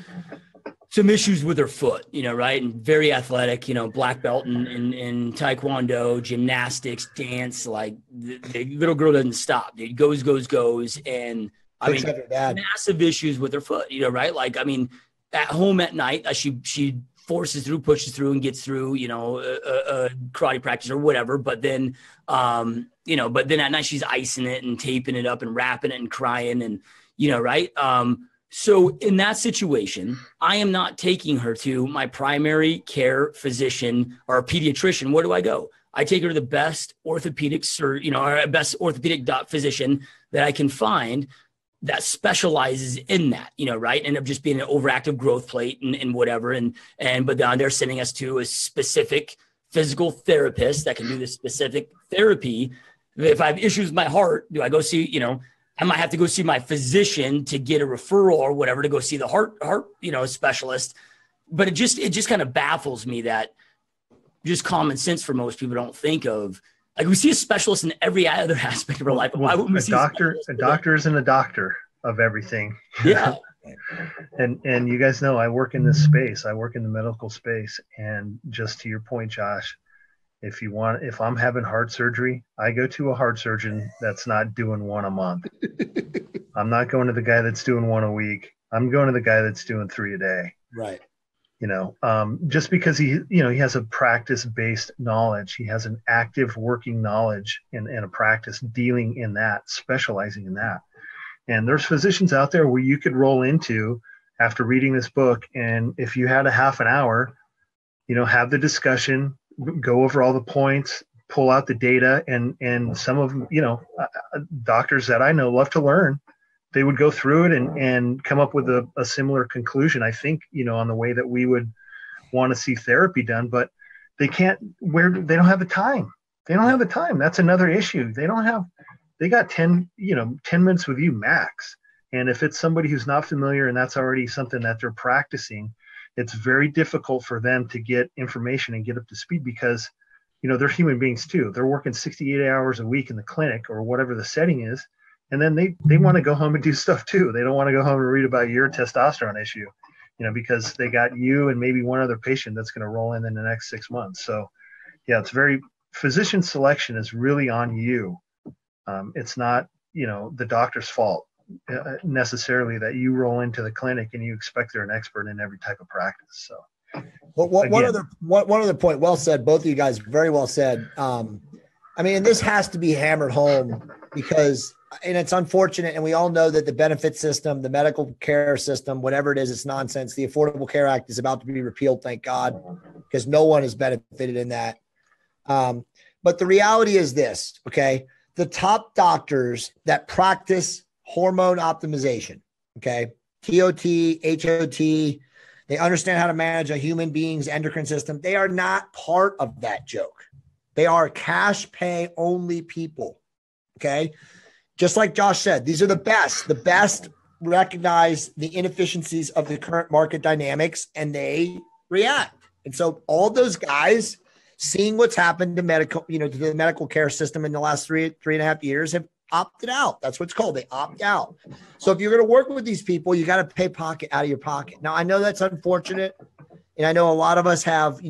some issues with her foot, right? And very athletic, black belt in taekwondo, gymnastics, dance. Like the little girl doesn't stop. It goes. And I mean, massive issues with her foot, right? Like, I mean, at home at night, she forces through, pushes through and gets through, a karate practice or whatever. But then, but then at night she's icing it and taping it up and wrapping it and crying and, right. So in that situation, I am not taking her to my primary care physician or a pediatrician. Where do I go? I take her to the best orthopedic or best orthopedic physician that I can find that specializes in that, right? End up just being an overactive growth plate and whatever. But then they're sending us to a specific physical therapist that can do this specific therapy. If I have issues with my heart, do I go see, I might have to go see my physician to get a referral or whatever to go see the heart, specialist. But it just kind of baffles me that just common sense for most people don't think of. Like we see a specialist in every other aspect of our life. But why wouldn't we see a doctor isn't a doctor of everything. Yeah. and you guys know I work in this space. I work in the medical space. And just to your point, Josh, if I'm having heart surgery, I go to a heart surgeon that's not doing one a month. I'm not going to the guy that's doing one a week. I'm going to the guy that's doing 3 a day. Right. Just because he has a practice-based knowledge, he has an active working knowledge and a practice dealing in that, specializing in that. And there's physicians out there where you could roll into after reading this book. And if you had a half an hour, have the discussion, go over all the points, pull out the data, and some of them, doctors that I know love to learn. They would go through it and come up with a similar conclusion, I think, on the way that we would want to see therapy done, but they can't, they don't have the time. They don't have the time. That's another issue. They got 10 minutes with you max. And if it's somebody who's not familiar and that's already something that they're practicing, it's very difficult for them to get information and get up to speed because, they're human beings too. They're working 68 hours a week in the clinic or whatever the setting is. And then they want to go home and do stuff too. They don't want to go home and read about your testosterone issue, because they got you and maybe one other patient that's going to roll in the next 6 months. So yeah, physician selection is really on you. It's not, the doctor's fault necessarily that you roll into the clinic and you expect they're an expert in every type of practice. So, well, one other point, well said, both of you guys, very well said. And this has to be hammered home because, and it's unfortunate, and we all know that the benefit system, the medical care system, whatever it is, it's nonsense. The Affordable Care Act is about to be repealed, thank God, because no one has benefited in that. But the reality is this, okay? The top doctors that practice hormone optimization, okay? TOT, HOT, they understand how to manage a human being's endocrine system. They are not part of that joke. They are cash pay only people, okay? Just like Josh said, these are the best recognize the inefficiencies of the current market dynamics and they react. And so all those guys seeing what's happened to to the medical care system in the last three and a half years have opted out. That's what it's called. They opt out. So if you're going to work with these people, you got to pay out of your pocket. Now, I know that's unfortunate. And I know a lot of us have,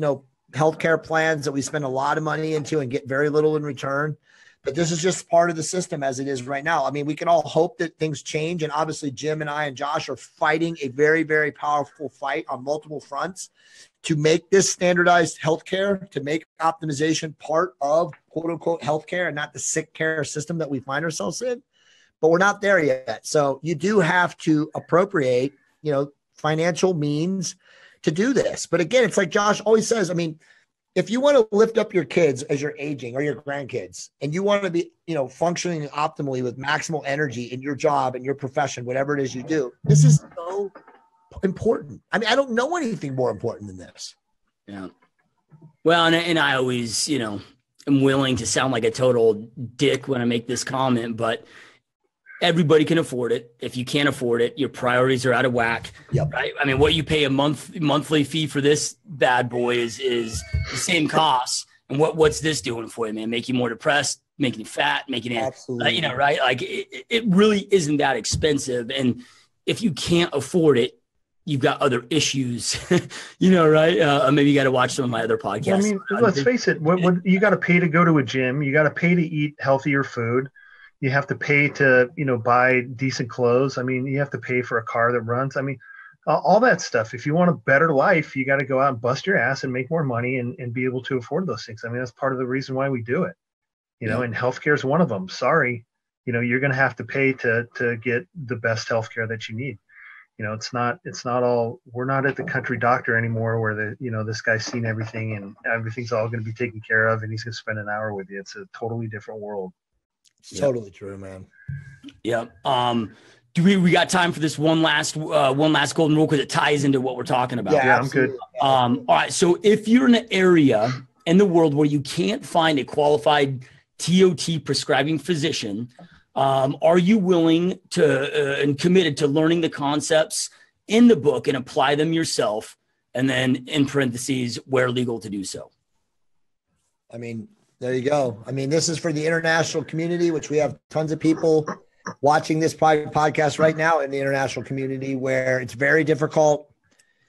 healthcare plans that we spend a lot of money into and get very little in return. But this is just part of the system as it is right now. We can all hope that things change. And obviously Jim and I and Josh are fighting a very, very powerful fight on multiple fronts to make this standardized healthcare, to make optimization part of quote unquote healthcare and not the sick care system that we find ourselves in. But we're not there yet. So you do have to appropriate, financial means to do this. But again, it's like Josh always says, if you want to lift up your kids as you're aging or your grandkids and you want to be, functioning optimally with maximal energy in your job and your profession, whatever it is you do, this is so important. I don't know anything more important than this. Yeah. Well, and I always, am willing to sound like a total dick when I make this comment, but everybody can afford it. If you can't afford it, your priorities are out of whack. Yep. Right? What you pay a monthly fee for this bad boy is the same cost. And what's this doing for you, man? Make you more depressed, making you fat, making it, absolutely, right? Like it really isn't that expensive. And if you can't afford it, you've got other issues, right? Maybe you got to watch some of my other podcasts. Let's face it. What you got to pay to go to a gym. You got to pay to eat healthier food. You have to pay to, buy decent clothes. You have to pay for a car that runs. All that stuff. If you want a better life, you got to go out and bust your ass and make more money and be able to afford those things. That's part of the reason why we do it, and healthcare is one of them. Sorry, you're going to have to pay to get the best healthcare that you need. It's not all, we're not at the country doctor anymore where this guy's seen everything and everything's all going to be taken care of and he's going to spend an hour with you. It's a totally different world. It's totally true, man. Yeah. Do we got time for this one last golden rule because it ties into what we're talking about? Yeah, I'm good. All right. So if you're in an area in the world where you can't find a qualified TOT prescribing physician, are you willing to and committed to learning the concepts in the book and apply them yourself? And then in parentheses, where legal to do so. There you go. This is for the international community, which we have tons of people watching this podcast right now in the international community where it's very difficult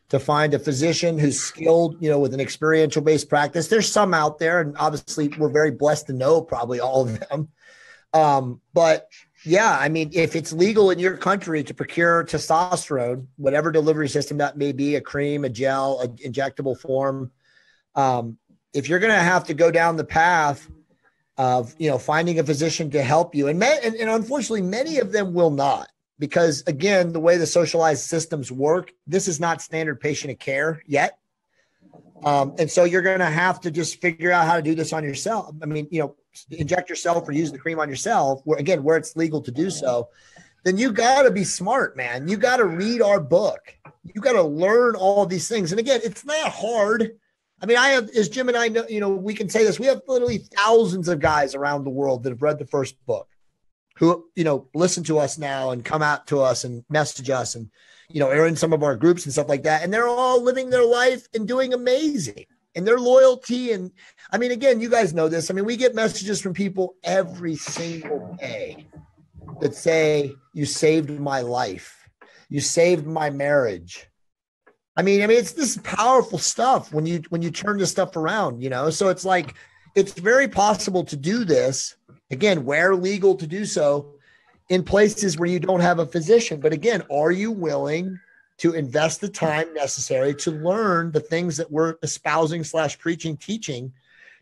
to find a physician who's skilled, with an experiential based practice. There's some out there, and obviously we're very blessed to know probably all of them. But yeah, if it's legal in your country to procure testosterone, whatever delivery system that may be, a cream, a gel, an injectable form, if you're going to have to go down the path of, finding a physician to help you, and unfortunately many of them will not, because again, the way the socialized systems work, this is not standard patient care yet. And so you're going to have to just figure out how to do this on yourself. Inject yourself or use the cream on yourself where it's legal to do so. then you got to be smart, man. You got to read our book. You got to learn all these things. And again, it's not hard. I mean, I have, as Jim and I know, we can say this. We have literally thousands of guys around the world that have read the first book who, listen to us now and come out to us and message us and, are in some of our groups and stuff like that. And they're all living their life and doing amazing. And their loyalty. And I mean, again, you guys know this. I mean, we get messages from people every single day that say, you saved my life. You saved my marriage. I mean, it's this powerful stuff when you turn this stuff around, so it's like, it's very possible to do this again, where legal to do so in places where you don't have a physician. But again, are you willing to invest the time necessary to learn the things that we're espousing / preaching, teaching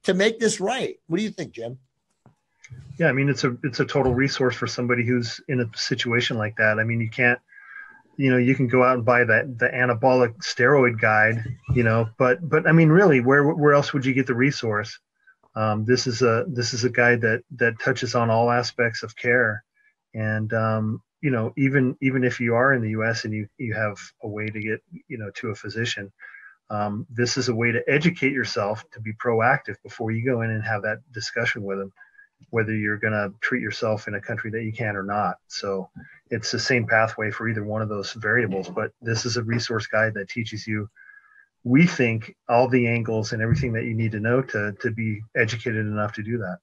to make this right? What do you think, Jim? Yeah. I mean, it's a total resource for somebody who's in a situation like that. I mean, you can't, you can go out and buy the anabolic steroid guide, but I mean, really, where else would you get the resource? This is a guide that touches on all aspects of care. And, even if you are in the US and you have a way to get, to a physician, this is a way to educate yourself, to be proactive before you go in and have that discussion with them, whether you're going to treat yourself in a country that you can or not. So it's the same pathway for either one of those variables, but this is a resource guide that teaches you, we think, all the angles and everything that you need to know to be educated enough to do that.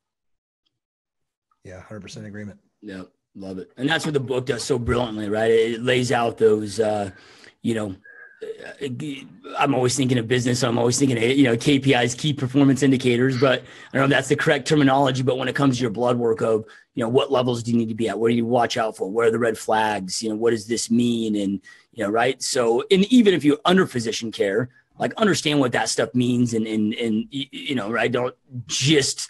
Yeah. 100% agreement. Yeah. Love it. And that's what the book does so brilliantly, right? It lays out those, I'm always thinking of business. So I'm always thinking of, KPIs, key performance indicators, but I don't know if that's the correct terminology, but when it comes to your blood work of, what levels do you need to be at? Where do you watch out for? Where are the red flags? What does this mean? And, right. So, and even if you're under physician care, like understand what that stuff means and right. Don't just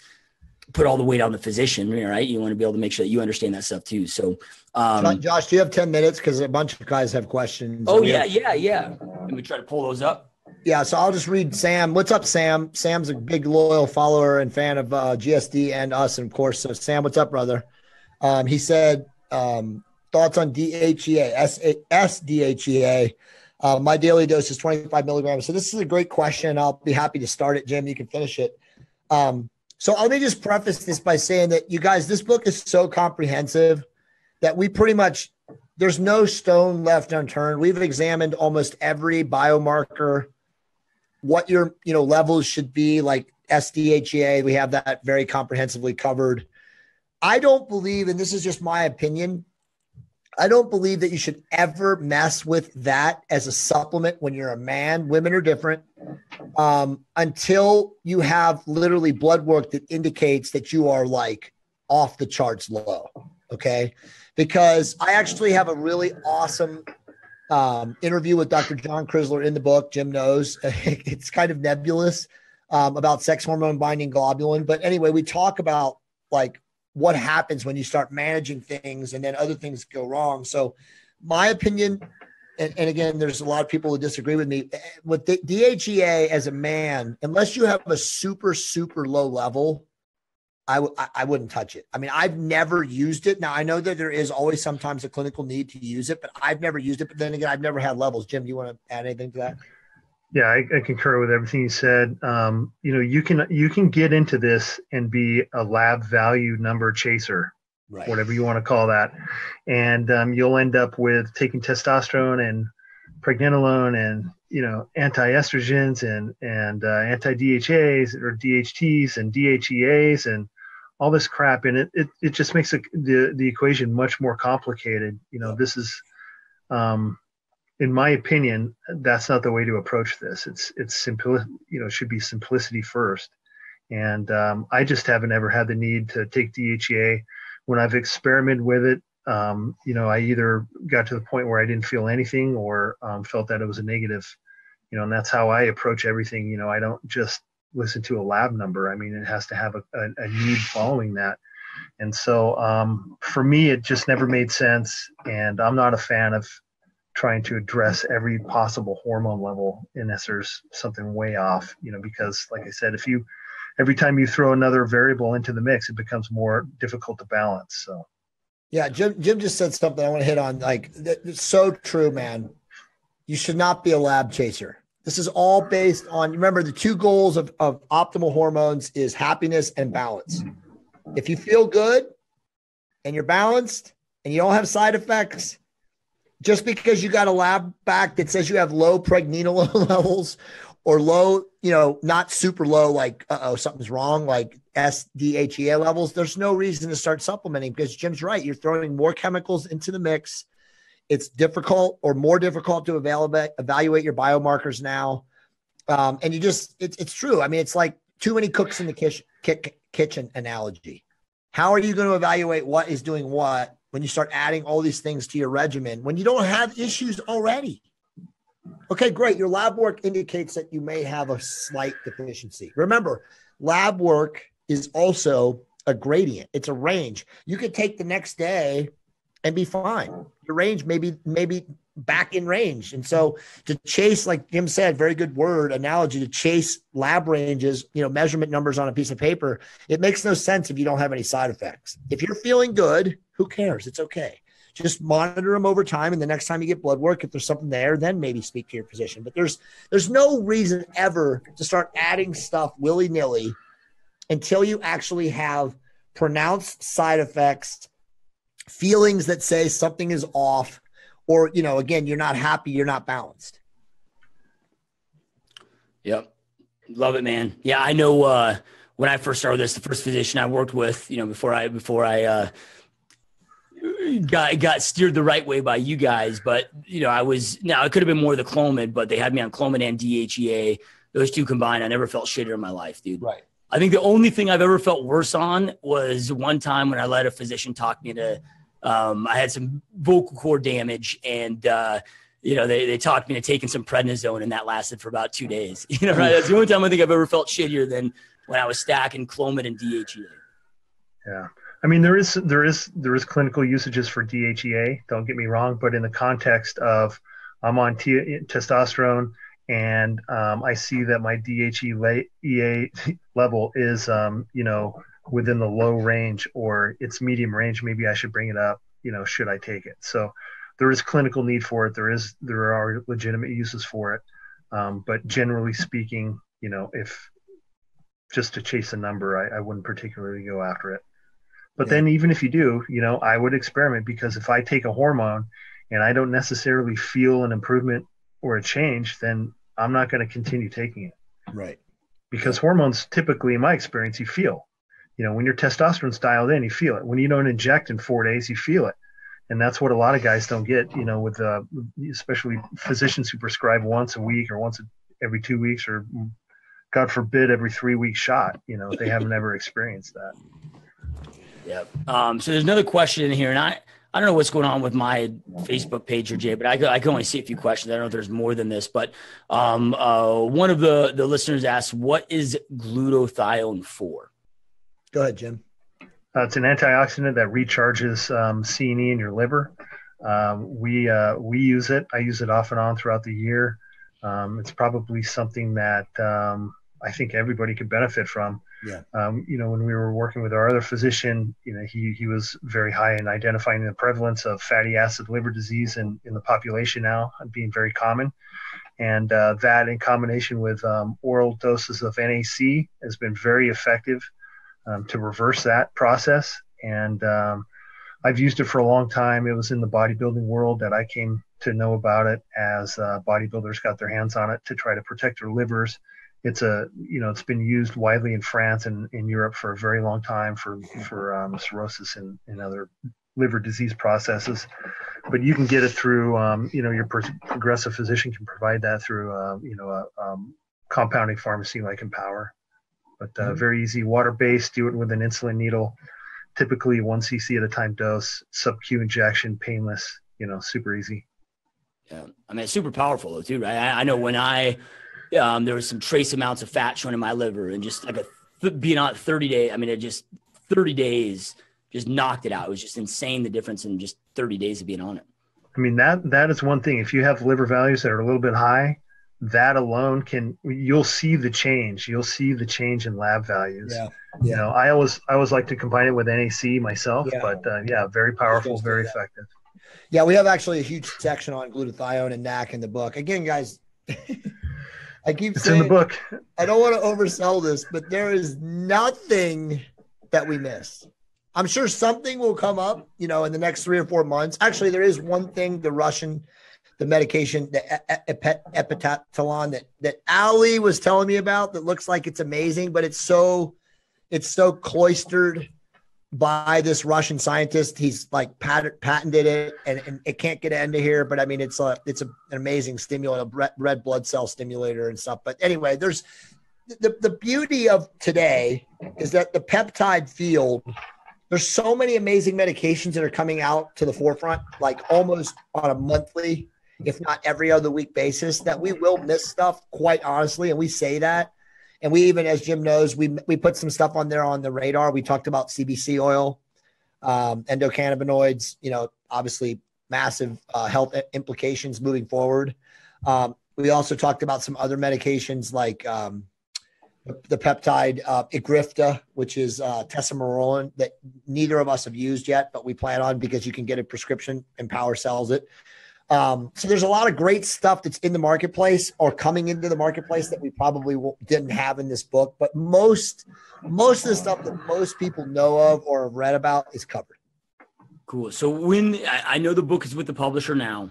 put all the weight on the physician, right? You want to be able to make sure that you understand that stuff too. So, Josh, do you have 10 minutes? Because a bunch of guys have questions. Oh, yeah. Let me try to pull those up. Yeah. So I'll just read Sam. What's up, Sam? Sam's a big loyal follower and fan of GSD and us, and of course. So Sam, what's up, brother? He said, thoughts on DHEA, SDHEA. My daily dose is 25 milligrams. So this is a great question. I'll be happy to start it, Jim. You can finish it. So let me just preface this by saying that, you guys, this book is so comprehensive that we pretty much, there's no stone left unturned. We've examined almost every biomarker, what your, levels should be, like SDHEA. We have that very comprehensively covered. I don't believe, and this is just my opinion, I don't believe that you should ever mess with that as a supplement when you're a man. Women are different. Until you have literally blood work that indicates that you are like off the charts low. Okay. Because I actually have a really awesome interview with Dr. John Crisler in the book. Jim knows it's kind of nebulous about sex hormone binding globulin. But anyway, we talk about like what happens when you start managing things and then other things go wrong. So my opinion, and again, there's a lot of people who disagree with me, with the DHEA as a man, unless you have a super, super low level, I wouldn't touch it. I mean, I've never used it. Now I know that there is always sometimes a clinical need to use it, but I've never used it. But then again, I've never had levels. Jim, do you want to add anything to that? Yeah, I concur with everything you said. You can get into this and be a lab value number chaser, right, whatever you want to call that, and you'll end up with taking testosterone and pregnenolone and anti-estrogens and anti-DHAs or DHTs and DHEAs and all this crap, and it just makes the equation much more complicated. This is in my opinion, that's not the way to approach this. It's simple, should be simplicity first. And I just haven't ever had the need to take DHEA. When I've experimented with it, I either got to the point where I didn't feel anything or felt that it was a negative, and that's how I approach everything. I don't just listen to a lab number. I mean, it has to have a need following that. And so for me, it just never made sense. And I'm not a fan of trying to address every possible hormone level unless there's something way off, because like I said, every time you throw another variable into the mix, it becomes more difficult to balance. So. Yeah, Jim just said something I want to hit on. Like, it's so true, man. You should not be a lab chaser. This is all based on, remember, the two goals of optimal hormones is happiness and balance. If you feel good and you're balanced and you don't have side effects, just because you got a lab back that says you have low pregnenolone levels or low, not super low, like, something's wrong, like SDHEA levels, there's no reason to start supplementing, because Jim's right. You're throwing more chemicals into the mix. It's difficult or more difficult to evaluate your biomarkers now. And it's true. I mean, it's like too many cooks in the kitchen analogy. How are you going to evaluate what is doing what when you start adding all these things to your regimen when you don't have issues already? Okay, great. Your lab work indicates that you may have a slight deficiency. Remember, lab work is also a gradient. It's a range. You could take the next day and be fine. Your range maybe back in range. And so to chase, like Jim said, very good analogy, to chase lab ranges, measurement numbers on a piece of paper, it makes no sense if you don't have any side effects. If you're feeling good, who cares? It's okay. Just monitor them over time. And the next time you get blood work, if there's something there, then maybe speak to your physician. But there's no reason ever to start adding stuff willy-nilly until you actually have pronounced side effects, feelings that say something is off, or, again, you're not happy, you're not balanced. Yep. Love it, man. Yeah. I know, when I first started this, the first physician I worked with, before I got steered the right way by you guys, but it could have been more the Clomid, but they had me on Clomid and DHEA. Those two combined, I never felt shittier in my life, dude. Right. I think the only thing I've ever felt worse on was one time when I let a physician talk me into, I had some vocal cord damage, and they talked me into taking some prednisone, and that lasted for about 2 days. Right? That's the only time I think I've ever felt shittier than when I was stacking Clomid and DHEA. Yeah. I mean, there is clinical usages for DHEA, don't get me wrong, but in the context of I'm on testosterone and I see that my DHEA level is, within the low range or it's medium range, maybe I should bring it up, should I take it? So there is clinical need for it. There are legitimate uses for it. But generally speaking, if just to chase a number, I wouldn't particularly go after it. But then even if you do, I would experiment, because if I take a hormone and I don't necessarily feel an improvement or a change, then I'm not going to continue taking it. Right. Because hormones, typically, in my experience, you feel. When your testosterone's dialed in, you feel it. When you don't inject in 4 days, you feel it. And that's what a lot of guys don't get, with especially physicians who prescribe once a week or once every 2 weeks, or God forbid, every 3 week shot. They haven't ever experienced that. Yep. So there's another question in here, and I don't know what's going on with my Facebook page or Jay, but I can only see a few questions. I don't know if there's more than this, but one of the listeners asked, what is glutathione for? Go ahead, Jim. It's an antioxidant that recharges C&E in your liver. We use it. I use it off and on throughout the year. It's probably something that I think everybody could benefit from. Yeah. When we were working with our other physician, he was very high in identifying the prevalence of fatty acid liver disease in the population now, being very common. And that in combination with oral doses of NAC has been very effective to reverse that process. And I've used it for a long time. It was in the bodybuilding world that I came to know about it as bodybuilders got their hands on it to try to protect their livers. It's been used widely in France and in Europe for a very long time for cirrhosis and other liver disease processes. But you can get it through, your progressive physician can provide that through, a compounding pharmacy like Empower. But very easy, water-based, do it with an insulin needle, typically 1 cc at a time dose, sub-Q injection, painless, super easy. Yeah. I mean, it's super powerful though too, right? I know when there was some trace amounts of fat shown in my liver, and just like being on 30 days, I mean, it just 30 days just knocked it out. It was just insane, the difference in just 30 days of being on it. I mean, that is one thing. If you have liver values that are a little bit high, that alone you'll see the change. You'll see the change in lab values. Yeah. You know, I always like to combine it with NAC myself, but very powerful, very effective. Yeah, we have actually a huge section on glutathione and NAC in the book. Again, guys, I keep saying in the book. I don't want to oversell this, but there is nothing that we miss. I'm sure something will come up, in the next 3 or 4 months. Actually, there is one thing, the medication, the epitatalon that Ali was telling me about that looks like it's amazing, but it's so cloistered by this Russian scientist. He's like patented it and it can't get into here, but I mean, it's an amazing stimulant, a red blood cell stimulator and stuff. But anyway, there's the beauty of today is that the peptide field, there's so many amazing medications that are coming out to the forefront, like almost on a monthly, if not every other week basis, that we will miss stuff, quite honestly. And we say that. And we even, as Jim knows, we put some stuff on there on the radar. We talked about CBC oil, endocannabinoids, obviously massive health implications moving forward. We also talked about some other medications like the peptide Igrifta, which is testosterone that neither of us have used yet, but we plan on because you can get a prescription and Power sells it. So there's a lot of great stuff that's in the marketplace or coming into the marketplace that we probably didn't have in this book. But most of the stuff that most people know of or have read about is covered. Cool. So when I know the book is with the publisher now,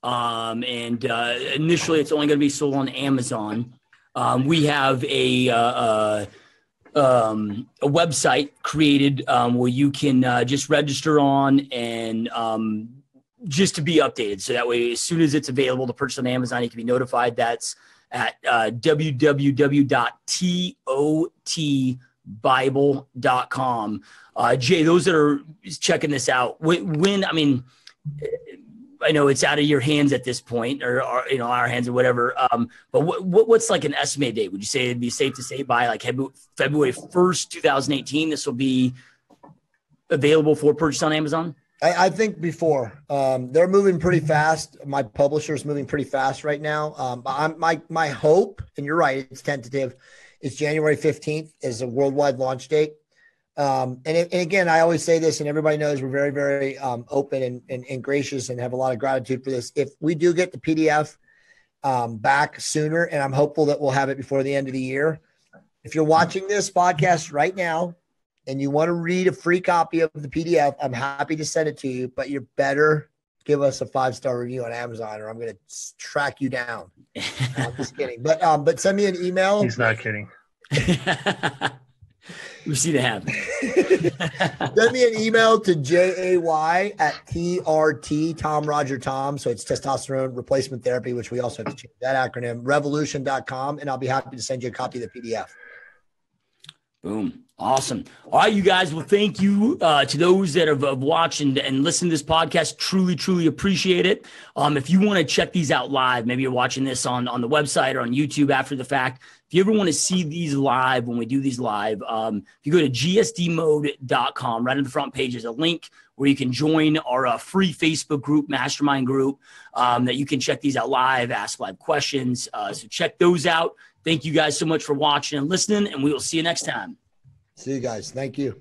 and initially it's only going to be sold on Amazon. We have a website created where you can just register on and just to be updated. So that way, as soon as it's available to purchase on Amazon, you can be notified. That's at www.totbible.com. Jay, those that are checking this out, when I mean, I know it's out of your hands at this point, or our hands or whatever. But what's like an estimated date? Would you say it'd be safe to say by like February 1st, 2018, this will be available for purchase on Amazon? I think before. They're moving pretty fast. My publisher is moving pretty fast right now. My hope, and you're right, it's tentative, is January 15th is a worldwide launch date. And again, I always say this, and everybody knows we're very, very open and gracious and have a lot of gratitude for this. If we do get the PDF back sooner, and I'm hopeful that we'll have it before the end of the year. If you're watching this podcast right now and you want to read a free copy of the PDF, I'm happy to send it to you, but you better give us a 5-star review on Amazon or I'm going to track you down. I'm just kidding. But send me an email. He's not kidding. We see the happen. Send me an email to JAY@TRT, Tom Roger Tom. So it's testosterone replacement therapy, which we also have to change that acronym, revolution.com. And I'll be happy to send you a copy of the PDF. Boom. Awesome. All right, you guys. Well, thank you to those that have watched and listened to this podcast. Truly, truly appreciate it. If you want to check these out live, maybe you're watching this on the website or on YouTube after the fact. If you ever want to see these live, when we do these live, if you go to gsdmode.com, right on the front page is a link where you can join our free Facebook group, mastermind group, that you can check these out live, ask live questions. So check those out. Thank you guys so much for watching and listening, and we will see you next time. See you guys. Thank you.